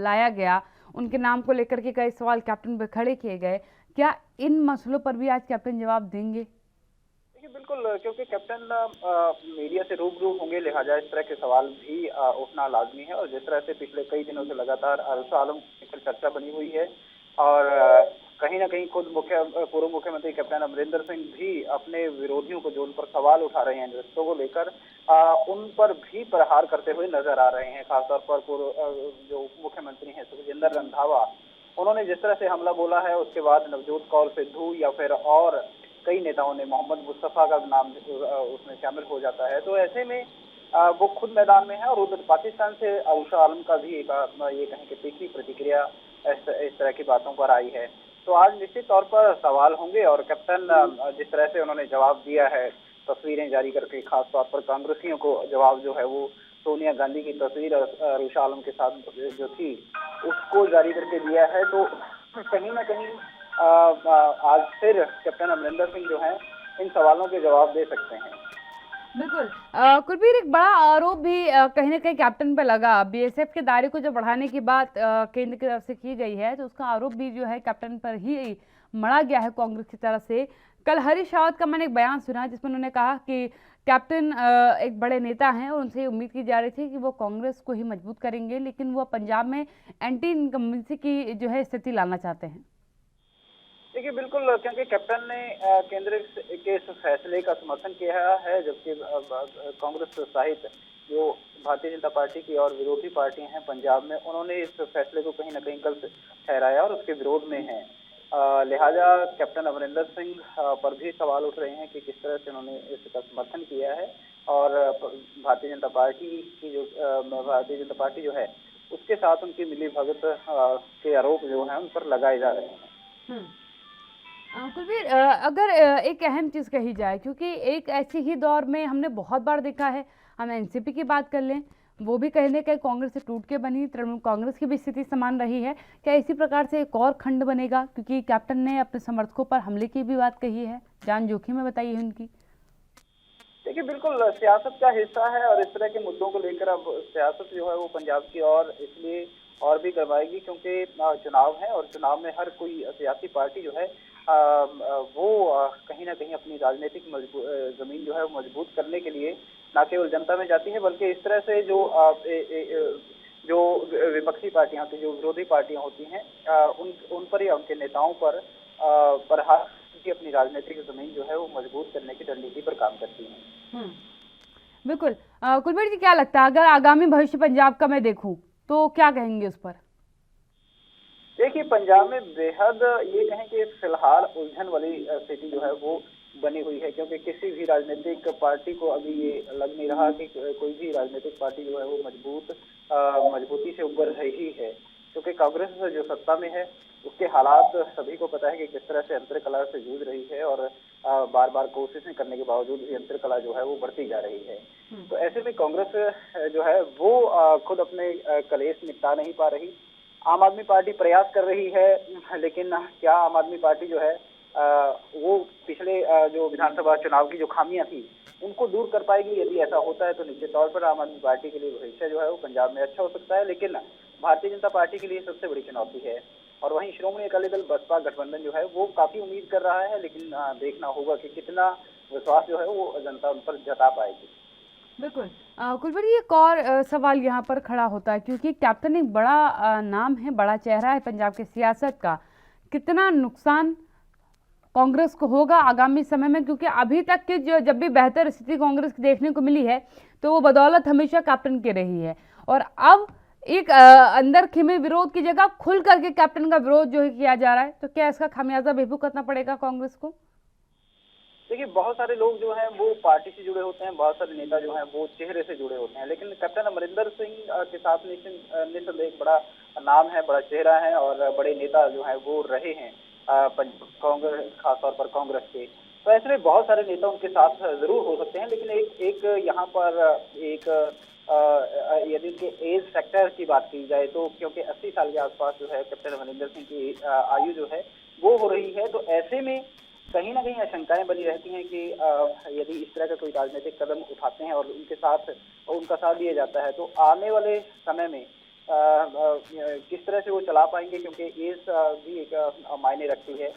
लाया गया। उनके नाम को लेकर के कई सवाल कैप्टन पे खड़े किए गए। क्या इन मसलों पर भी आज कैप्टन जवाब देंगे? देखिए बिल्कुल, क्योंकि कैप्टन मीडिया से रूबरू होंगे, लिहाजा इस तरह के सवाल भी उठना लाजमी है। और जिस तरह से पिछले कई दिनों से लगातार आरुषा आलम पर चर्चा बनी हुई है, और कहीं ना कहीं खुद पूर्व मुख्यमंत्री कैप्टन अमरिंदर सिंह भी अपने विरोधियों को जो उन पर सवाल उठा रहे हैं रिश्तों को लेकर, उन पर भी प्रहार करते हुए नजर आ रहे हैं। खासतौर पर जो उप मुख्यमंत्री हैं सुखजिंदर रंधावा, उन्होंने जिस तरह से हमला बोला है, उसके बाद नवजोत कौर सिद्धू या फिर और कई नेताओं ने, मोहम्मद मुस्तफा का नाम उसमें शामिल हो जाता है। तो ऐसे में वो खुद मैदान में है, और उधर पाकिस्तान से आरुषा आलम का भी एक ये कहें कि तीखी प्रतिक्रिया इस तरह की बातों पर आई है। तो आज निश्चित तौर पर सवाल होंगे, और कैप्टन जिस तरह से उन्होंने जवाब दिया है तस्वीरें जारी करके, खास तौर पर कांग्रेसियों को जवाब जो है वो सोनिया गांधी की तस्वीर आरुषा आलम के साथ जो थी उसको जारी करके दिया है। तो कहीं ना कहीं आज फिर कैप्टन अमरिंदर सिंह जो है इन सवालों के जवाब दे सकते हैं। बिल्कुल, कुलबीर, एक बड़ा आरोप भी कहीं ना कहीं कैप्टन पे लगा। बीएसएफ के दायरे को जो बढ़ाने की बात केंद्र की तरफ से की गई है, तो उसका आरोप भी जो है कैप्टन पर ही मढ़ा गया है कांग्रेस की तरफ से। कल हरीश रावत का मैंने एक बयान सुना जिसमें उन्होंने कहा कि कैप्टन एक बड़े नेता हैं और उनसे उम्मीद की जा रही थी कि वो कांग्रेस को ही मजबूत करेंगे, लेकिन वो पंजाब में एंटी इनकम्बेंसी की जो है स्थिति लाना चाहते हैं। देखिए बिल्कुल, क्योंकि कैप्टन ने केंद्र के इस फैसले का समर्थन किया है, जबकि कांग्रेस सहित जो भारतीय जनता पार्टी की और विरोधी पार्टियां हैं पंजाब में, उन्होंने इस फैसले को कहीं ना कहीं गलत ठहराया और उसके विरोध में है। लिहाजा कैप्टन अमरिंदर सिंह पर भी सवाल उठ रहे हैं कि किस तरह से उन्होंने इसका समर्थन किया है, और भारतीय जनता पार्टी जो है उसके साथ उनकी मिली भगत के आरोप जो है उन पर लगाए जा रहे हैं। कुलबीर, अगर एक अहम चीज़ कही जाए, क्योंकि एक ऐसी ही दौर में हमने बहुत बार देखा है, हम एनसीपी की बात कर लें, वो भी कहीं ना कहीं कांग्रेस से टूट के बनी, तृणमूल कांग्रेस की भी स्थिति समान रही है। क्या इसी प्रकार से एक और खंड बनेगा, क्योंकि कैप्टन ने अपने समर्थकों पर हमले की भी बात कही है, जान जोखिम में बताई है उनकी? देखिए बिल्कुल, सियासत का हिस्सा है, और इस तरह के मुद्दों को लेकर अब सियासत जो है वो पंजाब की और इसलिए और भी करवाएगी, क्योंकि चुनाव है, और चुनाव में हर कोई सियासी पार्टी जो है वो कहीं ना कहीं अपनी राजनीतिक जमीन जो है वो मजबूत करने के लिए न केवल जनता में जाती है, बल्कि इस तरह से जो विपक्षी पार्टियां होती हैं, जो विरोधी पार्टियां होती हैं, उन पर या उनके नेताओं पर प्रहार की अपनी राजनीतिक जमीन जो है वो मजबूत करने की रणनीति पर काम करती है। बिल्कुल, कुलबीर जी, क्या लगता है अगर आगामी भविष्य पंजाब का मैं देखूं तो क्या कहेंगे उस पर? देखिए, पंजाब में बेहद ये कहें कि फिलहाल उलझन वाली स्थिति जो है वो बनी हुई है, क्योंकि किसी भी राजनीतिक पार्टी को अभी ये लग नहीं रहा कि कोई भी राजनीतिक पार्टी जो है वो मजबूती से उभर रही है। क्योंकि कांग्रेस जो सत्ता में है उसके हालात सभी को पता है कि किस तरह से यंत्र कला से जूझ रही है, और बार बार कोशिशें करने के बावजूद भी यंत्र कला जो है वो बढ़ती जा रही है। तो ऐसे में कांग्रेस जो है वो खुद अपने कलेश निपटा नहीं पा रही। आम आदमी पार्टी प्रयास कर रही है, लेकिन क्या आम आदमी पार्टी जो है वो पिछले जो विधानसभा चुनाव की जो खामियां थी उनको दूर कर पाएगी? यदि ऐसा होता है तो निश्चित तौर पर आम आदमी पार्टी के लिए भविष्य जो है वो पंजाब में अच्छा हो सकता है, लेकिन भारतीय जनता पार्टी के लिए सबसे बड़ी चुनौती है। और वहीं श्रोमणी अकाली दल बसपा गठबंधन जो है वो काफी उम्मीद कर रहा है, लेकिन देखना होगा कि कितना विश्वास जो है वो जनता उन पर जता पाएगी। बिल्कुल। कुलवंत जी, एक और सवाल यहाँ पर खड़ा होता है, क्योंकि कैप्टन एक बड़ा नाम है, बड़ा चेहरा है पंजाब की सियासत का। कितना नुकसान कांग्रेस को होगा आगामी समय में, क्योंकि अभी तक की जो जब भी बेहतर स्थिति कांग्रेस की देखने को मिली है तो वो बदौलत हमेशा कैप्टन की रही है, और अब एक अंदर खिमे विरोध की जगह खुल करके कैप्टन का विरोध जो है किया जा रहा है, तो क्या इसका खामियाजा भी भुगतना पड़ेगा कांग्रेस को? देखिए, बहुत सारे लोग जो हैं वो पार्टी से जुड़े होते हैं, बहुत सारे नेता जो हैं वो चेहरे से जुड़े होते हैं, लेकिन कैप्टन अमरिंदर सिंह के साथ निसंदेह एक बड़ा नाम है, बड़ा चेहरा है, और बड़े नेता जो हैं वो रहे हैं कांग्रेस, खासतौर पर कांग्रेस के। तो ऐसे में बहुत सारे नेता उनके साथ जरूर हो सकते हैं, लेकिन एक यहाँ पर एक यदि इनके एज फैक्टर की बात की जाए तो, क्योंकि 80 साल के आसपास जो है कैप्टन अमरिंदर सिंह की आयु जो है वो हो रही है, तो ऐसे में कहीं ना कहीं आशंकाएं बनी रहती हैं कि यदि इस तरह का कोई राजनीतिक कदम उठाते हैं और उनका साथ दिया जाता है, तो आने वाले समय में किस तरह से वो चला पाएंगे, क्योंकि एज भी एक मायने रखती है।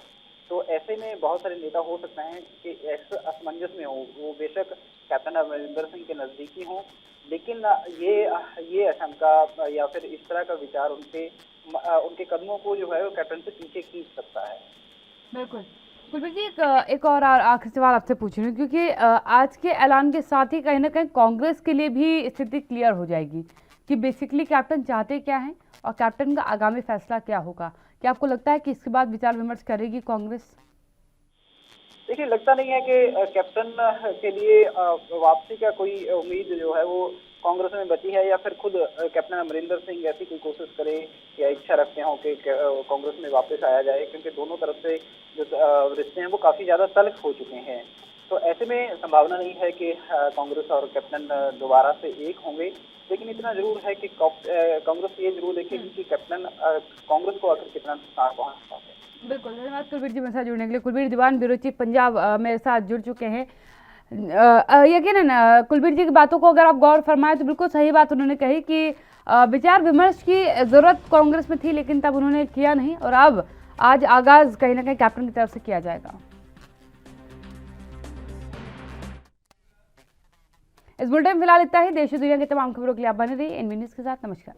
तो ऐसे में बहुत सारे नेता हो सकते हैं कि ऐसे असमंजस में हो, वो बेशक कैप्टन अमरिंदर सिंह के नजदीकी हों, लेकिन ये आशंका या फिर इस तरह का विचार उनके कदमों को जो है वो कैप्टन से पीछे खींच सकता है। बिल्कुल। कुलवंत जी, एक और आखिरी सवाल आपसे पूछ रही हूँ, क्योंकि आज के ऐलान के साथ ही कहीं ना कहीं कांग्रेस के लिए भी स्थिति क्लियर हो जाएगी कि बेसिकली कैप्टन चाहते क्या हैं और कैप्टन का आगामी फैसला क्या होगा। क्या आपको लगता है कि इसके बाद विचार विमर्श करेगी कांग्रेस? देखिए, लगता नहीं है कि कैप्टन के लिए वापसी का कोई उम्मीद जो है वो कांग्रेस में बची है, या फिर खुद कैप्टन अमरिंदर सिंह ऐसी कोई कोशिश करे या इच्छा रखते हो कि कांग्रेस में वापस आया जाए, क्योंकि दोनों तरफ से जो रिश्ते हैं वो काफी ज्यादा तल्ख हो चुके हैं। तो ऐसे में संभावना नहीं है कि कांग्रेस और कैप्टन दोबारा से एक होंगे, लेकिन इतना जरूर है कि कांग्रेस ये जरूर देखेगी कि कैप्टन कांग्रेस को आखिर कितना नुकसान पहुंचा है। बिल्कुल, धन्यवाद कुलवीर जी मेरे साथ जुड़ने के लिए। कुलवीर दीवान, ब्यूरो चीफ पंजाब मेरे साथ जुड़ चुके हैं। यकीनन कुलवीर जी की बातों को अगर आप गौर फरमाएं तो बिल्कुल सही बात उन्होंने कही कि विचार विमर्श की जरूरत कांग्रेस में थी, लेकिन तब उन्होंने किया नहीं, और अब आज आगाज कहीं ना कहीं कैप्टन की तरफ से किया जाएगा। इस बुलेटिन में फिलहाल इतना ही। देश और दुनिया की तमाम खबरों के लिए आप बने रहिए एनबी न्यूज़ के साथ। नमस्कार।